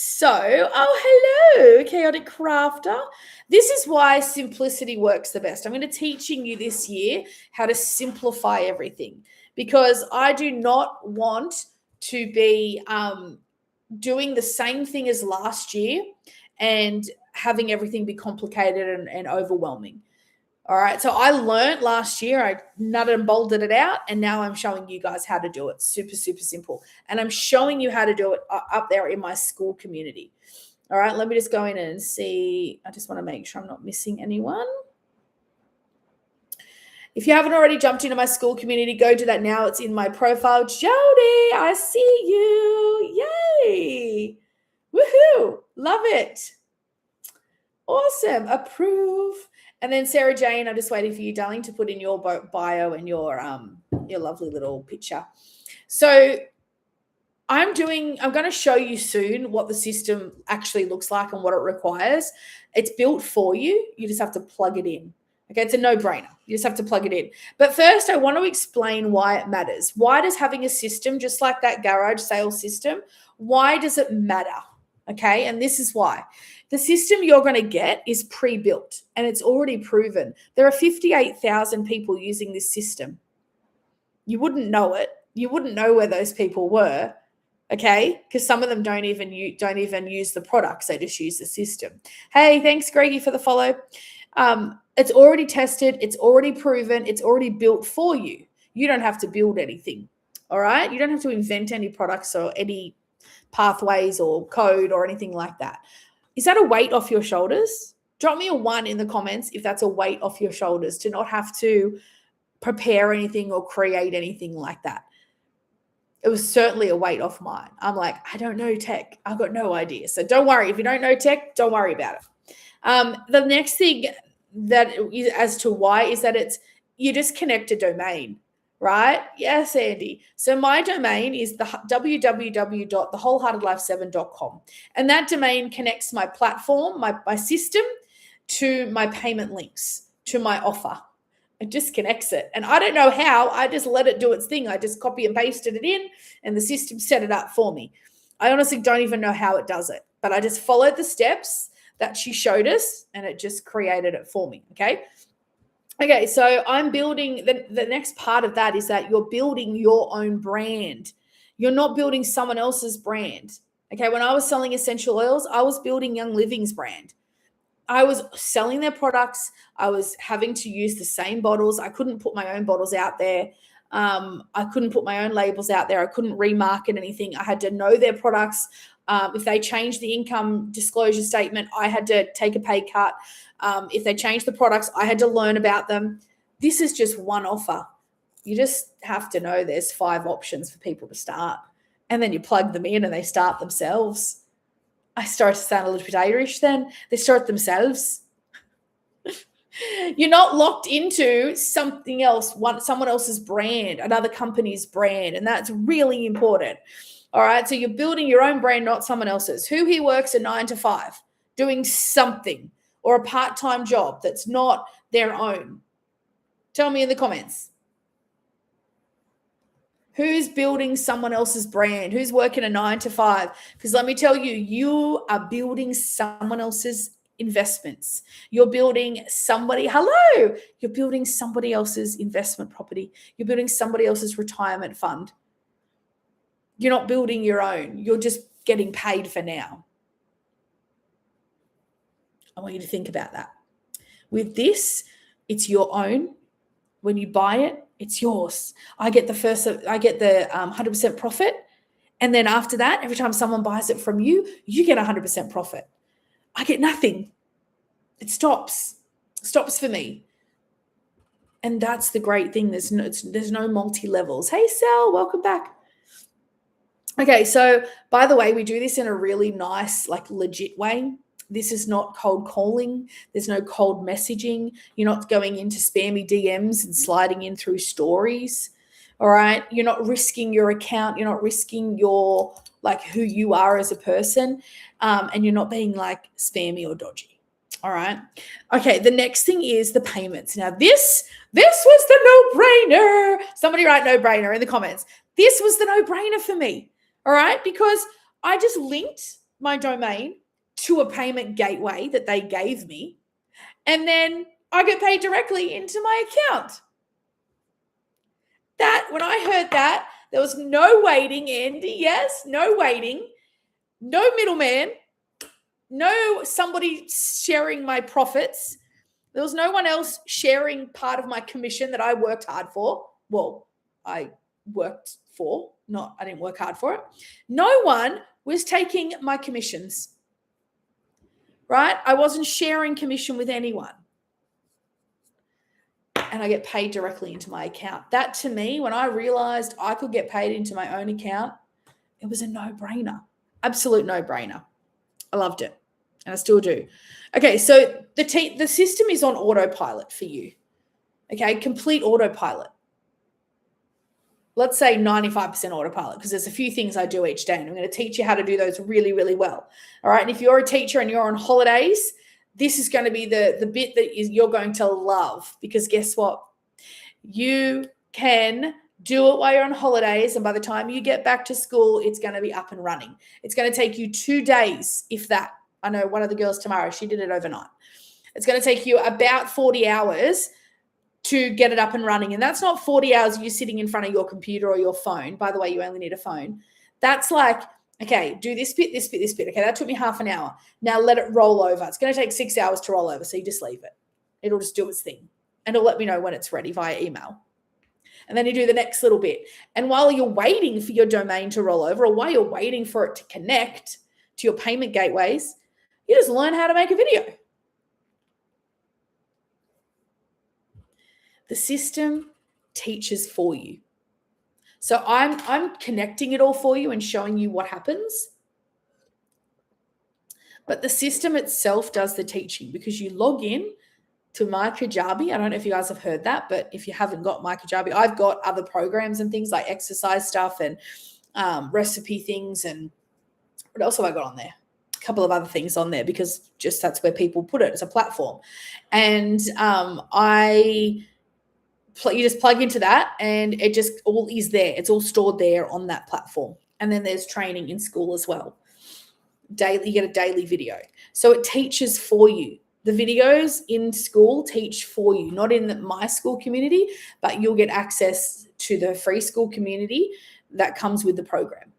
S1: Hello, Chaotic Crafter. This is why simplicity works the best. I'm going to teaching you this year how to simplify everything because I do not want to be doing the same thing as last year and having everything be complicated and overwhelming. All right. So I learned last year, I nutted and bolted it out, and now I'm showing you guys how to do it. Super, super simple. And I'm showing you how to do it up there in my school community. All right. Let me just go in and see. I just want to make sure I'm not missing anyone. If you haven't already jumped into my school community, go do that now. It's in my profile. Jody, I see you. Yay. Woohoo. Love it. Awesome. Approve. And then Sarah Jane, I'm just waiting for you, darling, to put in your bio and your lovely little picture. So I'm going to show you soon what the system actually looks like and what it requires. It's built for you. You just have to plug it in. Okay, it's a no-brainer. You just have to plug it in. But first, I want to explain why it matters. Why does having a system just like that garage sales system, why does it matter? Okay, and this is why. The system you're going to get is pre-built and it's already proven. There are 58,000 people using this system. You wouldn't know it. You wouldn't know where those people were, okay? Because some of them don't even use the products. They just use the system. Hey, thanks, Greggy, for the follow. It's already tested. It's already proven. It's already built for you. You don't have to build anything, all right? You don't have to invent any products or any pathways or code or anything like that. Is that a weight off your shoulders? Drop me a 1 in the comments if that's a weight off your shoulders to not have to prepare anything or create anything like that. It was certainly a weight off mine. I'm like, I don't know tech. I've got no idea. So don't worry. If you don't know tech, don't worry about it. The next thing that is as to why is that you just connect a domain. Right? Yes, Andy. So my domain is the www.thewholeheartedlife7.com. And that domain connects my platform, my system to my payment links, to my offer. It just connects it. And I don't know how. I just let it do its thing. I just copy and pasted it in and the system set it up for me. I honestly don't even know how it does it, but I just followed the steps that she showed us and it just created it for me. Okay, so I'm building, the next part of that is that you're building your own brand. You're not building someone else's brand. Okay, when I was selling essential oils, I was building Young Living's brand. I was selling their products. I was having to use the same bottles. I couldn't put my own bottles out there. I couldn't put my own labels out there. I couldn't remarket anything. I had to know their products. If they changed the income disclosure statement, I had to take a pay cut. If they changed the products, I had to learn about them. This is just one offer. You just have to know there's 5 options for people to start. And then you plug them in and they start themselves. I start to sound a little bit Irish then. They start themselves. You're not locked into something else, someone else's brand, another company's brand. And that's really important. All right. So you're building your own brand, not someone else's. Who here works a 9 to 5 doing something or a part-time job that's not their own? Tell me in the comments. Who's building someone else's brand? Who's working a 9 to 5? Because let me tell you, you are building someone else's investments. You're building you're building somebody else's investment property. You're building somebody else's retirement fund. You're not building your own. You're just getting paid for now. I want you to think about that. With this, it's your own. When you buy it, it's yours. I get the 100% profit. And then after that, every time someone buys it from you, you get 100% profit. I get nothing. It stops for me. And that's the great thing. There's no multi-levels. Hey, Sal, welcome back. Okay, so by the way, we do this in a really nice, like legit way. This is not cold calling. There's no cold messaging. You're not going into spammy DMs and sliding in through stories. All right. You're not risking your account. You're not risking your, like, who you are as a person. And you're not being like spammy or dodgy. All right. Okay. The next thing is the payments. Now this was the no-brainer. Somebody write no-brainer in the comments. This was the no-brainer for me. All right. Because I just linked my domain to a payment gateway that they gave me. And then I get paid directly into my account. That, when I heard that, there was no waiting, Andy. Yes, no waiting, no middleman, no somebody sharing my profits. There was no one else sharing part of my commission that I worked hard for. Well, I worked for, I didn't work hard for it. No one was taking my commissions, right? I wasn't sharing commission with anyone. And I get paid directly into my account. That, to me, when I realized I could get paid into my own account, it was a no-brainer, absolute no-brainer. I loved it, and I still do. Okay, so the system is on autopilot for you. Okay, complete autopilot. Let's say 95% autopilot, because there's a few things I do each day, and I'm going to teach you how to do those really, really well. All right, and if you're a teacher and you're on holidays, this is going to be the bit that you're going to love, because guess what? You can do it while you're on holidays, and by the time you get back to school, it's going to be up and running. It's going to take you 2 days, if that. I know one of the girls tomorrow, she did it overnight. It's going to take you about 40 hours to get it up and running. And that's not 40 hours you sitting in front of your computer or your phone. By the way, you only need a phone. That's like, okay, do this bit, this bit, this bit. Okay, that took me half an hour. Now let it roll over. It's going to take 6 hours to roll over, so you just leave it. It'll just do its thing. And it'll let me know when it's ready via email. And then you do the next little bit. And while you're waiting for your domain to roll over, or while you're waiting for it to connect to your payment gateways, you just learn how to make a video. The system teaches for you. So I'm connecting it all for you and showing you what happens. But the system itself does the teaching, because you log in to My Kajabi. I don't know if you guys have heard that, but if you haven't got My Kajabi, I've got other programs and things like exercise stuff and recipe things. And what else have I got on there? A couple of other things on there, because just that's where people put it as a platform. And you just plug into that, and it just all is there. It's all stored there on that platform. And then there's training in school as well. Daily, you get a daily video. So it teaches for you. The videos in school teach for you, not in the My School community, but you'll get access to the free school community that comes with the program.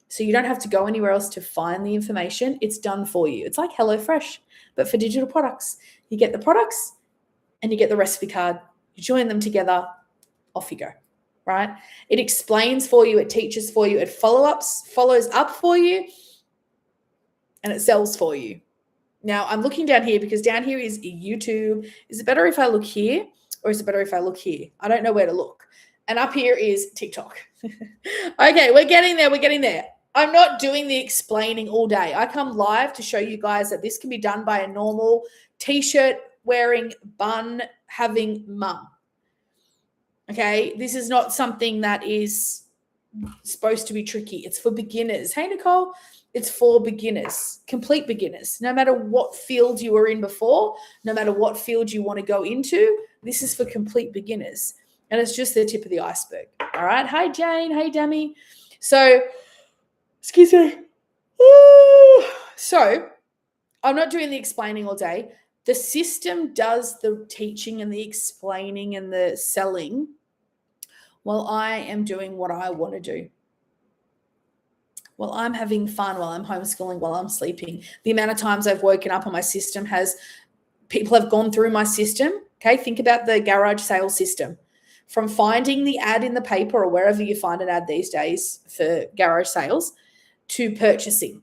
S1: So you don't have to go anywhere else to find the information. It's done for you. It's like HelloFresh, but for digital products. You get the products and you get the recipe card. You join them together, off you go, right? It explains for you, it teaches for you, it follows up for you, and it sells for you. Now, I'm looking down here because down here is YouTube. Is it better if I look here, or is it better if I look here? I don't know where to look. And up here is TikTok. Okay, we're getting there. I'm not doing the explaining all day. I come live to show you guys that this can be done by a normal t-shirt wearing, bun having mum. Okay, this is not something that is supposed to be tricky. It's for beginners. Hey, Nicole, it's for beginners, complete beginners. No matter what field you were in before, no matter what field you want to go into, this is for complete beginners. And it's just the tip of the iceberg. All right. Hi, Jane. Hey, Demi. So, excuse me. So, I'm not doing the explaining all day. The system does the teaching and the explaining and the selling while I am doing what I want to do. While I'm having fun, while I'm homeschooling, while I'm sleeping. The amount of times I've woken up on my system people have gone through my system. Okay, think about the garage sale system. From finding the ad in the paper or wherever you find an ad these days for garage sales to purchasing.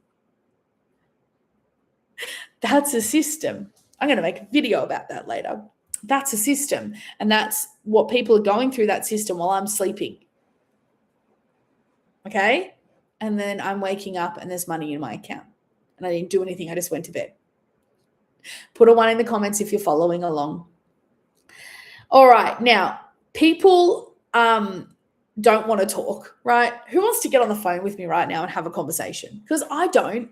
S1: That's a system. I'm going to make a video about that later. That's a system. And that's what people are going through that system while I'm sleeping. Okay? And then I'm waking up and there's money in my account. And I didn't do anything. I just went to bed. Put a 1 in the comments if you're following along. All right. Now, people don't want to talk, right? Who wants to get on the phone with me right now and have a conversation? Because I don't.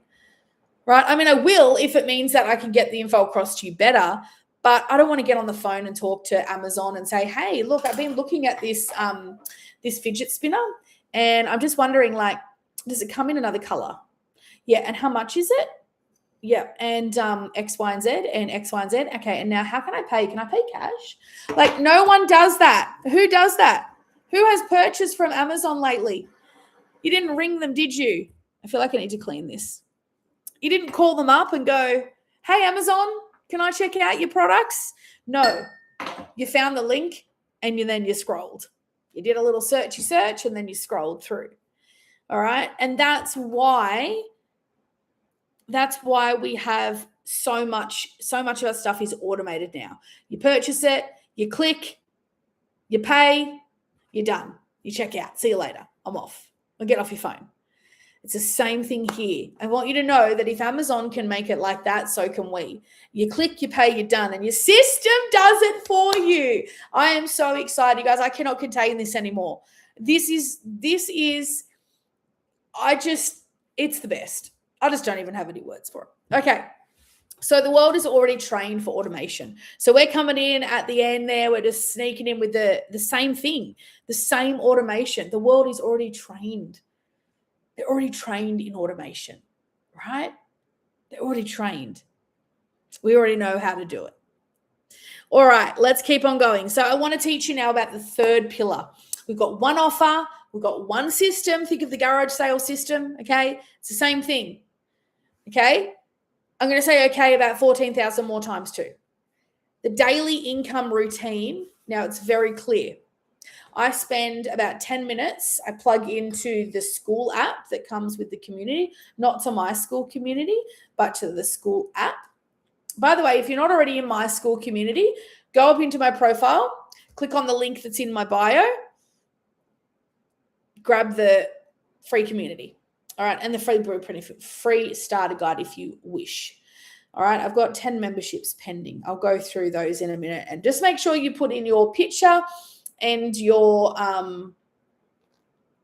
S1: Right? I mean, I will if it means that I can get the info across to you better, but I don't want to get on the phone and talk to Amazon and say, hey, look, I've been looking at this this fidget spinner and I'm just wondering, like, does it come in another color? Yeah, and how much is it? Yeah, and X, Y, and Z and X, Y, and Z. Okay, and now how can I pay? Can I pay cash? Like, no one does that. Who does that? Who has purchased from Amazon lately? You didn't ring them, did you? I feel like I need to clean this. You didn't call them up and go, hey, Amazon, can I check out your products? No. You found the link and then you scrolled. You did a little search and then you scrolled through. All right? And that's why we have so much of our stuff is automated now. You purchase it, you click, you pay, you're done. You check out. See you later. I'm off. Or get off your phone. It's the same thing here. I want you to know that if Amazon can make it like that, so can we. You click, you pay, you're done, and your system does it for you. I am so excited, guys. I cannot contain this anymore. It's the best. I just don't even have any words for it. Okay. So the world is already trained for automation. So we're coming in at the end there. We're just sneaking in with the same thing, the same automation. The world is already trained. They're already trained in automation, right? They're already trained. We already know how to do it. All right, let's keep on going. So I want to teach you now about the third pillar. We've got one offer. We've got one system. Think of the garage sale system, okay? It's the same thing, okay? I'm going to say okay about 14,000 more times too. The daily income routine, now it's very clear. I spend about 10 minutes. I plug into the school app that comes with the community, not to my school community, but to the school app. By the way, if you're not already in my school community, go up into my profile, click on the link that's in my bio, grab the free community. All right, and the free blueprint, free starter guide if you wish. All right, I've got 10 memberships pending. I'll go through those in a minute. And just make sure you put in your picture and your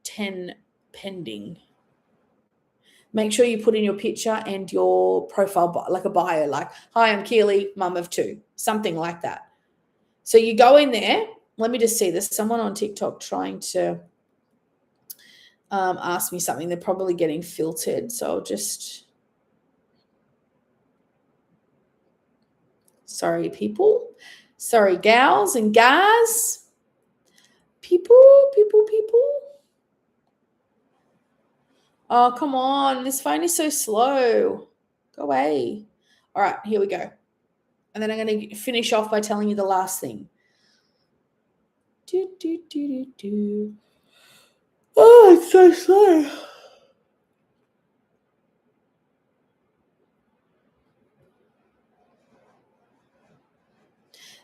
S1: 10 pending. Make sure you put in your picture and your profile, like a bio, like, hi, I'm Keely, mum of 2, something like that. So you go in there. Let me just see. There's someone on TikTok trying to ask me something. They're probably getting filtered. So I'll just... Sorry, people. Sorry, gals and guys. People. Oh, come on. This phone is so slow. Go away. All right, here we go. And then I'm going to finish off by telling you the last thing. Oh, it's so slow.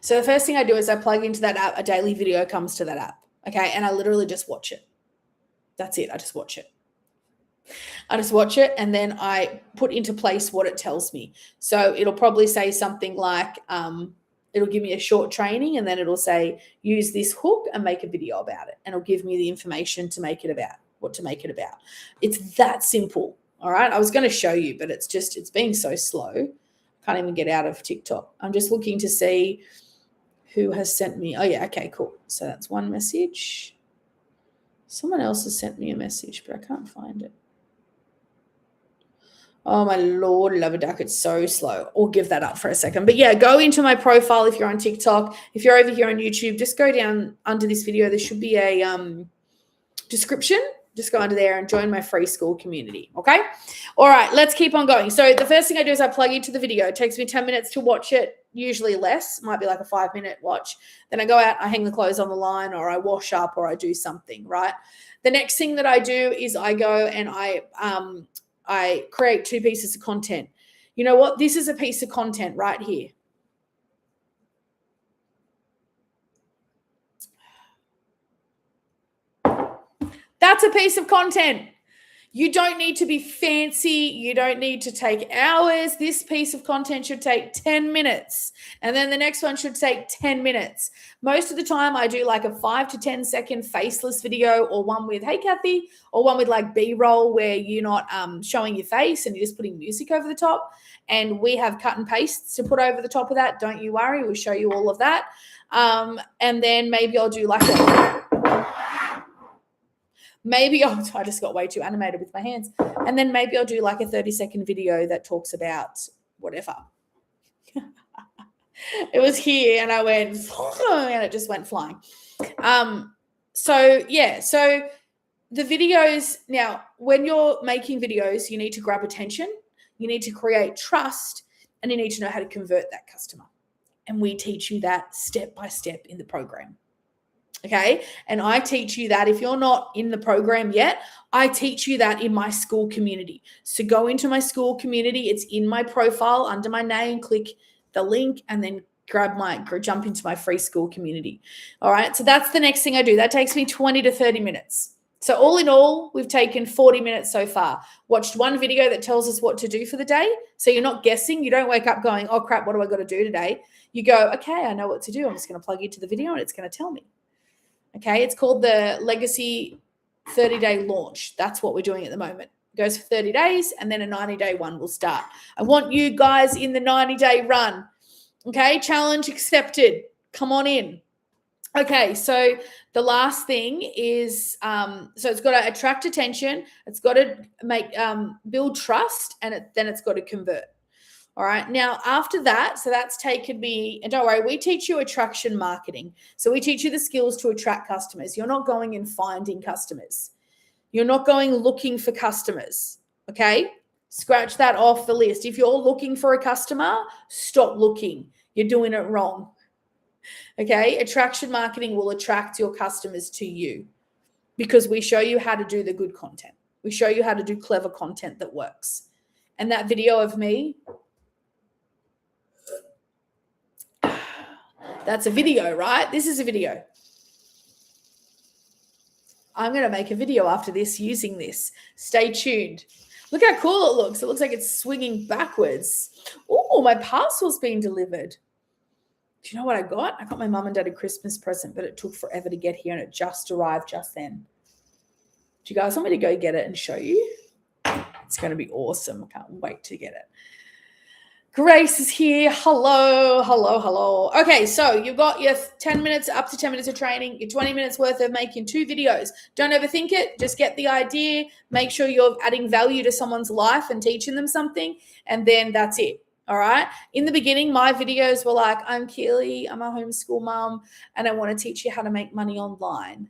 S1: So the first thing I do is I plug into that app. A daily video comes to that app. Okay. And I literally just watch it. That's it. I just watch it. And then I put into place what it tells me. So it'll probably say something like, it'll give me a short training and then it'll say, use this hook and make a video about it. And it'll give me the information to make it about, what to make it about. It's that simple. All right. I was going to show you, but it's being so slow. Can't even get out of TikTok. I'm just looking to see who has sent me. Oh, yeah. Okay, cool. So that's one message. Someone else has sent me a message, but I can't find it. Oh, my Lord, love a duck. It's so slow. We'll give that up for a second. But yeah, go into my profile if you're on TikTok. If you're over here on YouTube, just go down under this video. There should be a description. Just go under there and join my free school community. Okay. All right. Let's keep on going. So the first thing I do is I plug into the video. It takes me 10 minutes to watch it, usually less. Might be like a 5-minute watch. Then I go out, I hang the clothes on the line, or I wash up, or I do something, right? The next thing that I do is I go and I create 2 pieces of content. You know what? This is a piece of content right here. That's a piece of content. You don't need to be fancy. You don't need to take hours. This piece of content should take 10 minutes. And then the next one should take 10 minutes. Most of the time I do like a 5 to 10 second faceless video, or one with, hey, Kathy, or one with like B-roll where you're not showing your face and you're just putting music over the top. And we have cut and pastes to put over the top of that. Don't you worry. We'll show you all of that. And then maybe I'll do like I just got way too animated with my hands. And then maybe I'll do like a 30-second video that talks about whatever. It was here and I went, and it just went flying. So the videos, now when you're making videos, you need to grab attention, you need to create trust, and you need to know how to convert that customer. And we teach you that step by step in the program. Okay. And I teach you that if you're not in the program yet, I teach you that in my school community. So go into my school community. It's in my profile under my name, click the link, and then jump into my free school community. All right. So that's the next thing I do. That takes me 20 to 30 minutes. So all in all, we've taken 40 minutes so far. Watched one video that tells us what to do for the day. So you're not guessing. You don't wake up going, oh crap, what do I got to do today? You go, okay, I know what to do. I'm just going to plug into the video and it's going to tell me. Okay, it's called the Legacy 30-day launch. That's what we're doing at the moment. It goes for 30 days and then a 90-day one will start. I want you guys in the 90-day run. Okay, challenge accepted. Come on in. Okay, so the last thing is, so it's got to attract attention. It's got to build trust, and then it's got to convert. All right. Now, after that, so that's taken me, and don't worry, we teach you attraction marketing. So we teach you the skills to attract customers. You're not going and finding customers. You're not going looking for customers. Okay. Scratch that off the list. If you're looking for a customer, stop looking. You're doing it wrong. Okay. Attraction marketing will attract your customers to you because we show you how to do the good content. We show you how to do clever content that works. And that video of me, that's a video, right? This is a video. I'm going to make a video after this using this. Stay tuned. Look how cool it looks. It looks like it's swinging backwards. Oh, my parcel's been delivered. Do you know what I got? I got my mum and dad a Christmas present, but it took forever to get here and it just arrived just then. Do you guys want me to go get it and show you? It's going to be awesome. I can't wait to get it. Grace is here. Hello, hello, hello. Okay, so you've got your 10 minutes, up to 10 minutes of training, your 20 minutes worth of making 2 videos. Don't overthink it. Just get the idea. Make sure you're adding value to someone's life and teaching them something, and then that's it. All right. In the beginning, my videos were like, I'm Keely, I'm a homeschool mom, and I want to teach you how to make money online.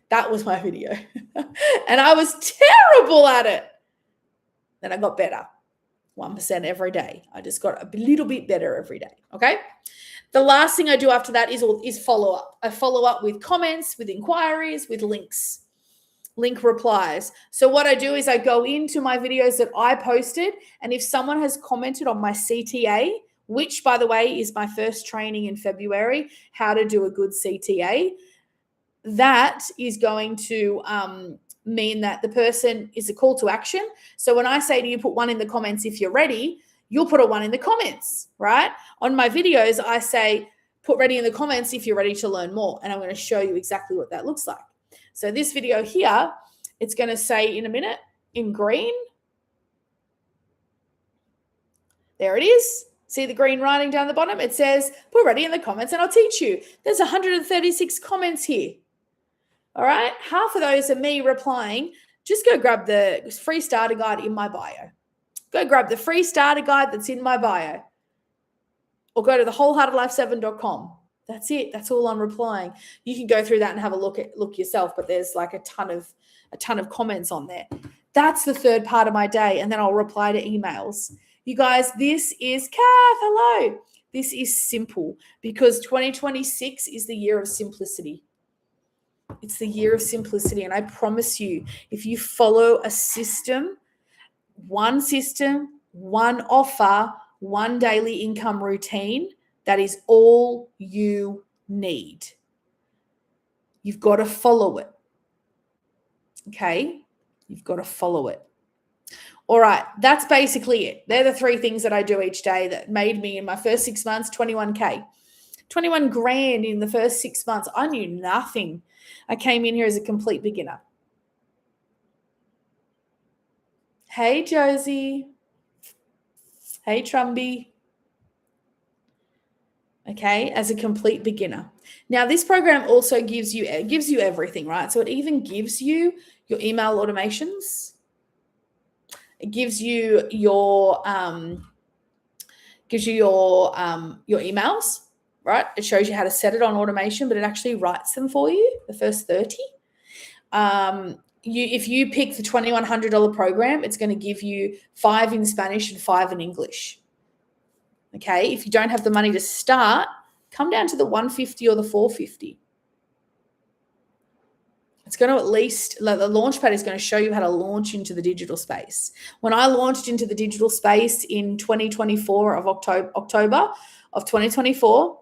S1: That was my video. And I was terrible at it. Then I got better. 1% every day. I just got a little bit better every day. Okay. The last thing I do after that is follow up. I follow up with comments, with inquiries, with links, link replies. So what I do is I go into my videos that I posted, and if someone has commented on my CTA, which by the way is my first training in February, how to do a good CTA, that is going to mean that the person is a call to action. So when I say to you, put 1 in the comments if you're ready, you'll put a 1 in the comments, right? On my videos, I say, put ready in the comments if you're ready to learn more. And I'm going to show you exactly what that looks like. So this video here, it's going to say in a minute in green. There it is. See the green writing down the bottom? It says, put ready in the comments and I'll teach you. There's 136 comments here. All right. Half of those are me replying. Just go grab the free starter guide in my bio. Go grab the free starter guide that's in my bio. Or go to thewholeheartedlife7.com. That's it. That's all I'm replying. You can go through that and have a look yourself, but there's like a ton of comments on there. That's the third part of my day. And then I'll reply to emails. You guys, this is Kath. Hello. This is simple because 2026 is the year of simplicity. It's the year of simplicity. And I promise you, if you follow a system, one offer, one daily income routine, that is all you need. You've got to follow it. Okay? You've got to follow it. All right. That's basically it. They're the three things that I do each day that made me in my first 6 months, 21K. 21 grand in the first 6 months. I knew nothing. I came in here as a complete beginner. Hey, Josie. Hey, Trumby. Okay, as a complete beginner. Now, this program also gives you everything, right? So it even gives you your email automations. It gives you your emails, right? It shows you how to set it on automation, but it actually writes them for you, the first 30. If you pick the $2,100 program, it's going to give you 5 in Spanish and 5 in English. Okay, if you don't have the money to start, come down to the 150 or the 450. It's going to at least, like the Launchpad is going to show you how to launch into the digital space. When I launched into the digital space in 2024 of October of 2024,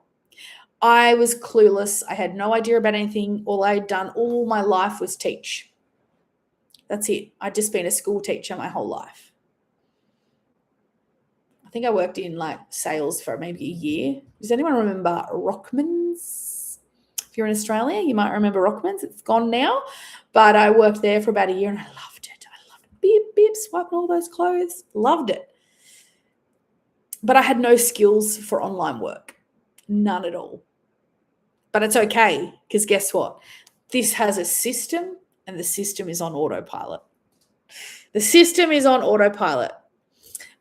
S1: I was clueless. I had no idea about anything. All I had done all my life was teach. That's it. I'd just been a school teacher my whole life. I think I worked in like sales for maybe a year. Does anyone remember Rockman's? If you're in Australia, you might remember Rockman's. It's gone now, but I worked there for about a year and I loved it. Beep, beep, swiping all those clothes. Loved it. But I had no skills for online work. None at all. But it's okay because guess what? This has a system and the system is on autopilot. The system is on autopilot.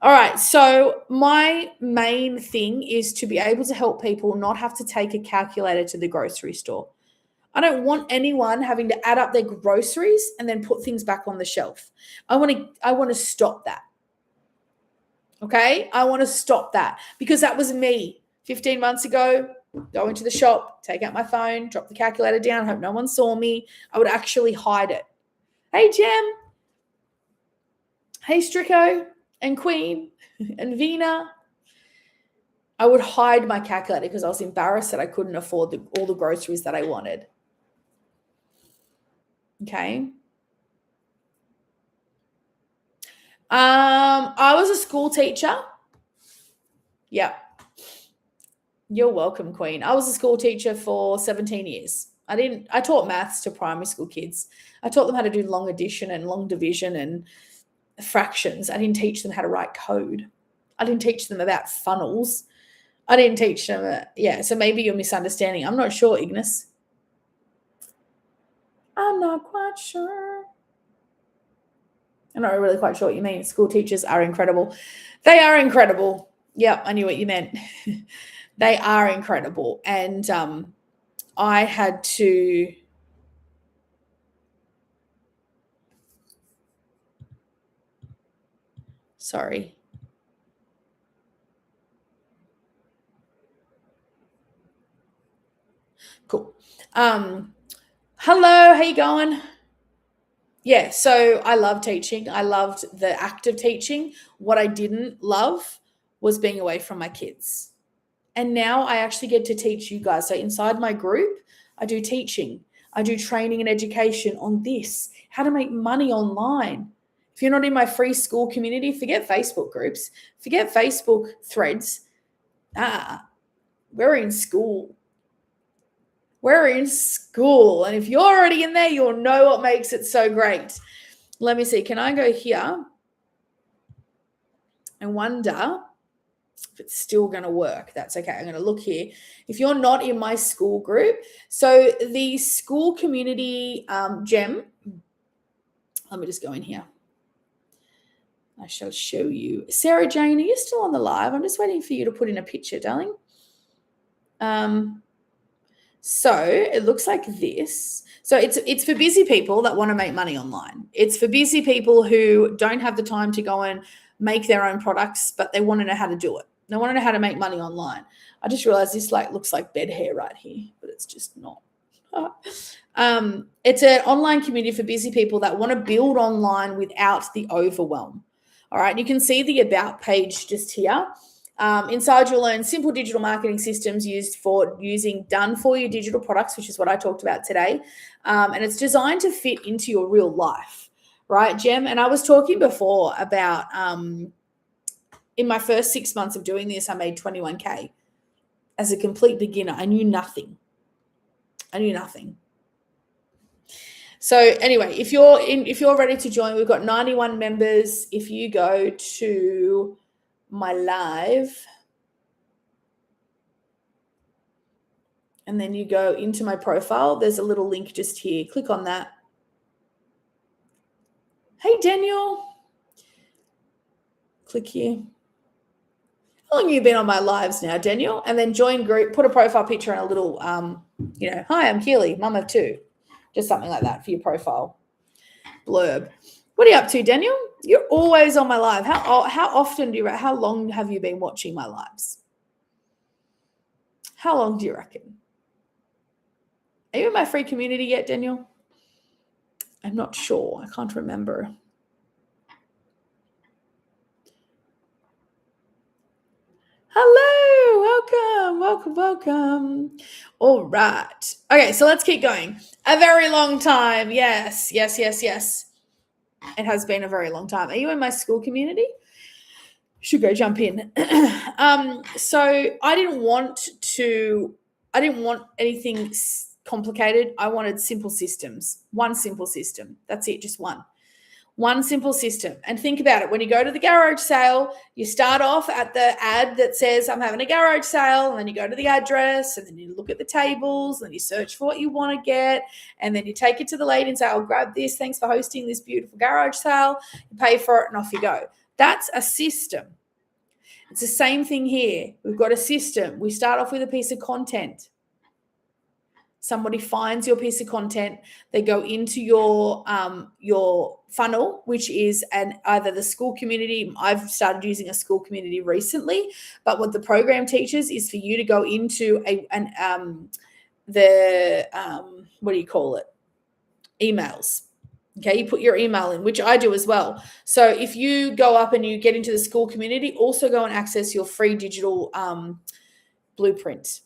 S1: All right, so my main thing is to be able to help people not have to take a calculator to the grocery store. I don't want anyone having to add up their groceries and then put things back on the shelf. I want to stop that. Okay? I want to stop that because that was me 15 months ago. Go into the shop, take out my phone, drop the calculator down, hope no one saw me. I would actually hide it. Hey, Jem. Hey, Strico and Queen and Vina. I would hide my calculator because I was embarrassed that I couldn't afford all the groceries that I wanted. Okay. I was a school teacher. Yeah. You're welcome, Queen. I was a school teacher for 17 years. I taught maths to primary school kids. I taught them how to do long addition and long division and fractions. I didn't teach them how to write code. I didn't teach them about funnels. I didn't teach them. So maybe you're misunderstanding. I'm not sure, Ignis. I'm not quite sure. I'm not really quite sure what you mean. School teachers are incredible. They are incredible. Yeah, I knew what you meant. They are incredible. And I had to sorry. Cool. Hello, how you going? Yeah, so I love teaching. I loved the act of teaching. What I didn't love was being away from my kids. And now I actually get to teach you guys. So inside my group, I do teaching. I do training and education on this, how to make money online. If you're not in my free school community, forget Facebook groups, forget Facebook threads. We're in school. We're in school. And if you're already in there, you'll know what makes it so great. Let me see. Can I go here and wonder If it's still going to work, that's okay. I'm going to look here. If you're not in my school group, so the school community gem, let me just go in here. I shall show you. Sarah Jane, are you still on the live? I'm just waiting for you to put in a picture, darling. So it looks like this. So it's for busy people that want to make money online. It's for busy people who don't have the time to go and make their own products, but they want to know how to do it. They want to know how to make money online. I just realized this looks like bed hair right here, but it's just not. It's an online community for busy people that want to build online without the overwhelm. All right, you can see the about page just here. Inside, you'll learn simple digital marketing systems using done-for-you digital products, which is what I talked about today. And it's designed to fit into your real life, right, Jem? And I was talking before about in my first 6 months of doing this, I made 21K as a complete beginner. I knew nothing. So anyway, if you're ready to join, we've got 91 members. If you go to my live and then you go into my profile, there's a little link just here. Click on that. Hey, Daniel. Click here. How long have you been on my lives now, Daniel? And then join group, put a profile picture and a little, hi, I'm Keely, mum of two. Just something like that for your profile blurb. What are you up to, Daniel? You're always on my live. How long have you been watching my lives? How long do you reckon? Are you in my free community yet, Daniel? I'm not sure. I can't remember. Hello, welcome. All right. Okay, so let's keep going. A very long time. Yes. It has been a very long time. Are you in my school community? Should go jump in. So I didn't want anything complicated. I wanted simple systems. One simple system. That's it, just one. One simple system. And think about it. When you go to the garage sale, you start off at the ad that says, I'm having a garage sale. And then you go to the address and then you look at the tables and you search for what you want to get. And then you take it to the lady and say, I'll grab this. Thanks for hosting this beautiful garage sale. You pay for it and off you go. That's a system. It's the same thing here. We've got a system. We start off with a piece of content. Somebody finds your piece of content. They go into your funnel, which is either the school community. I've started using a school community recently, but what the program teaches is for you to go into emails. Okay, you put your email in, which I do as well. So if you go up and you get into the school community, also go and access your free digital blueprint.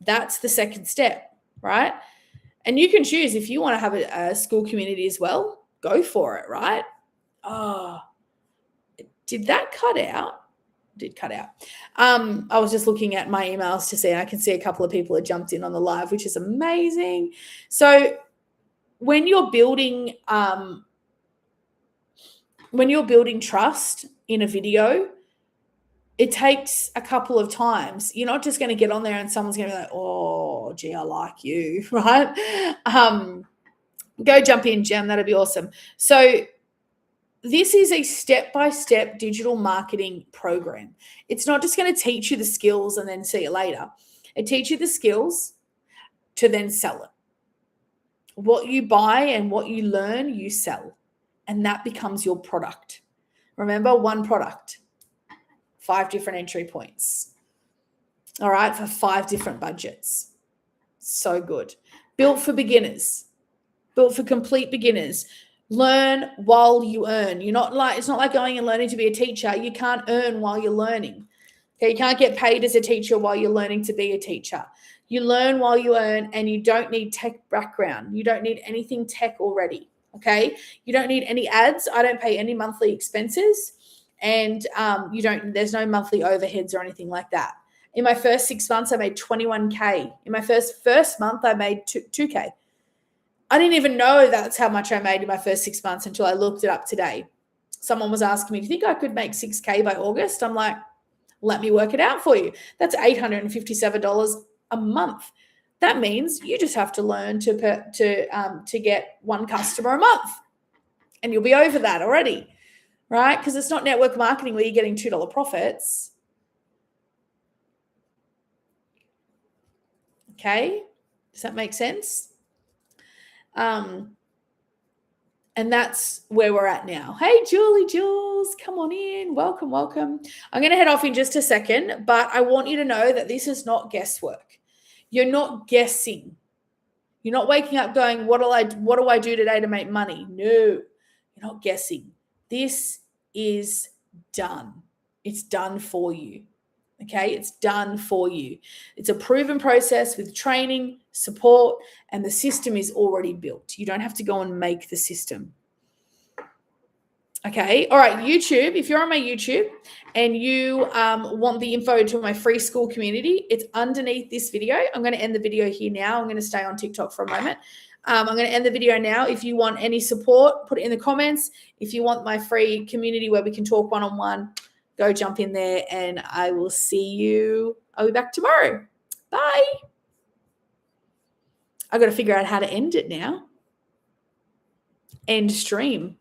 S1: That's the second step. Right? And you can choose if you want to have a school community as well, go for it, right? Oh, did that cut out? Did cut out. I was just looking at my emails to see, and I can see a couple of people have jumped in on the live, which is amazing. So when you're building trust in a video, it takes a couple of times. You're not just going to get on there and someone's going to be like, oh, gee, I like you, right? Go jump in, Jem. That'd be awesome. So this is a step-by-step digital marketing program. It's not just going to teach you the skills and then see you later. It teaches you the skills to then sell it. What you buy and what you learn, you sell. And that becomes your product. Remember, one product. 5 different entry points. All right, for 5 different budgets. So good. Built for beginners. Built for complete beginners. Learn while you earn. It's not like going and learning to be a teacher. You can't earn while you're learning. Okay, you can't get paid as a teacher while you're learning to be a teacher. You learn while you earn, and you don't need tech background. You don't need anything tech already. Okay, you don't need any ads. I don't pay any monthly expenses. And there's no monthly overheads or anything like that. In my first 6 months, I made 21K. In my first month, I made 2K. I didn't even know that's how much I made in my first 6 months until I looked it up today. Someone was asking me, do you think I could make 6K by August? I'm like, Let me work it out for you. That's $857 a month. That means you just have to learn to get one customer a month, and you'll be over that already, right? Because it's not network marketing where you're getting $2 profits. Okay, does that make sense? And that's where we're at now. Hey, Jules, come on in. Welcome. I'm going to head off in just a second, but I want you to know that this is not guesswork. You're not guessing. You're not waking up going, what do I do today to make money? No, you're not guessing. This is done. It's done for you. Okay, it's done for you. It's a proven process with training, support, and the system is already built. You don't have to go and make the system. Okay, all right, YouTube, if you're on my YouTube and you want the info to my free school community, it's underneath this video. I'm going to end the video here now. I'm going to stay on TikTok for a moment. I'm going to end the video now. If you want any support, put it in the comments. If you want my free community where we can talk one-on-one, go jump in there, and I will see you. I'll be back tomorrow. Bye. I've got to figure out how to end it now. End stream.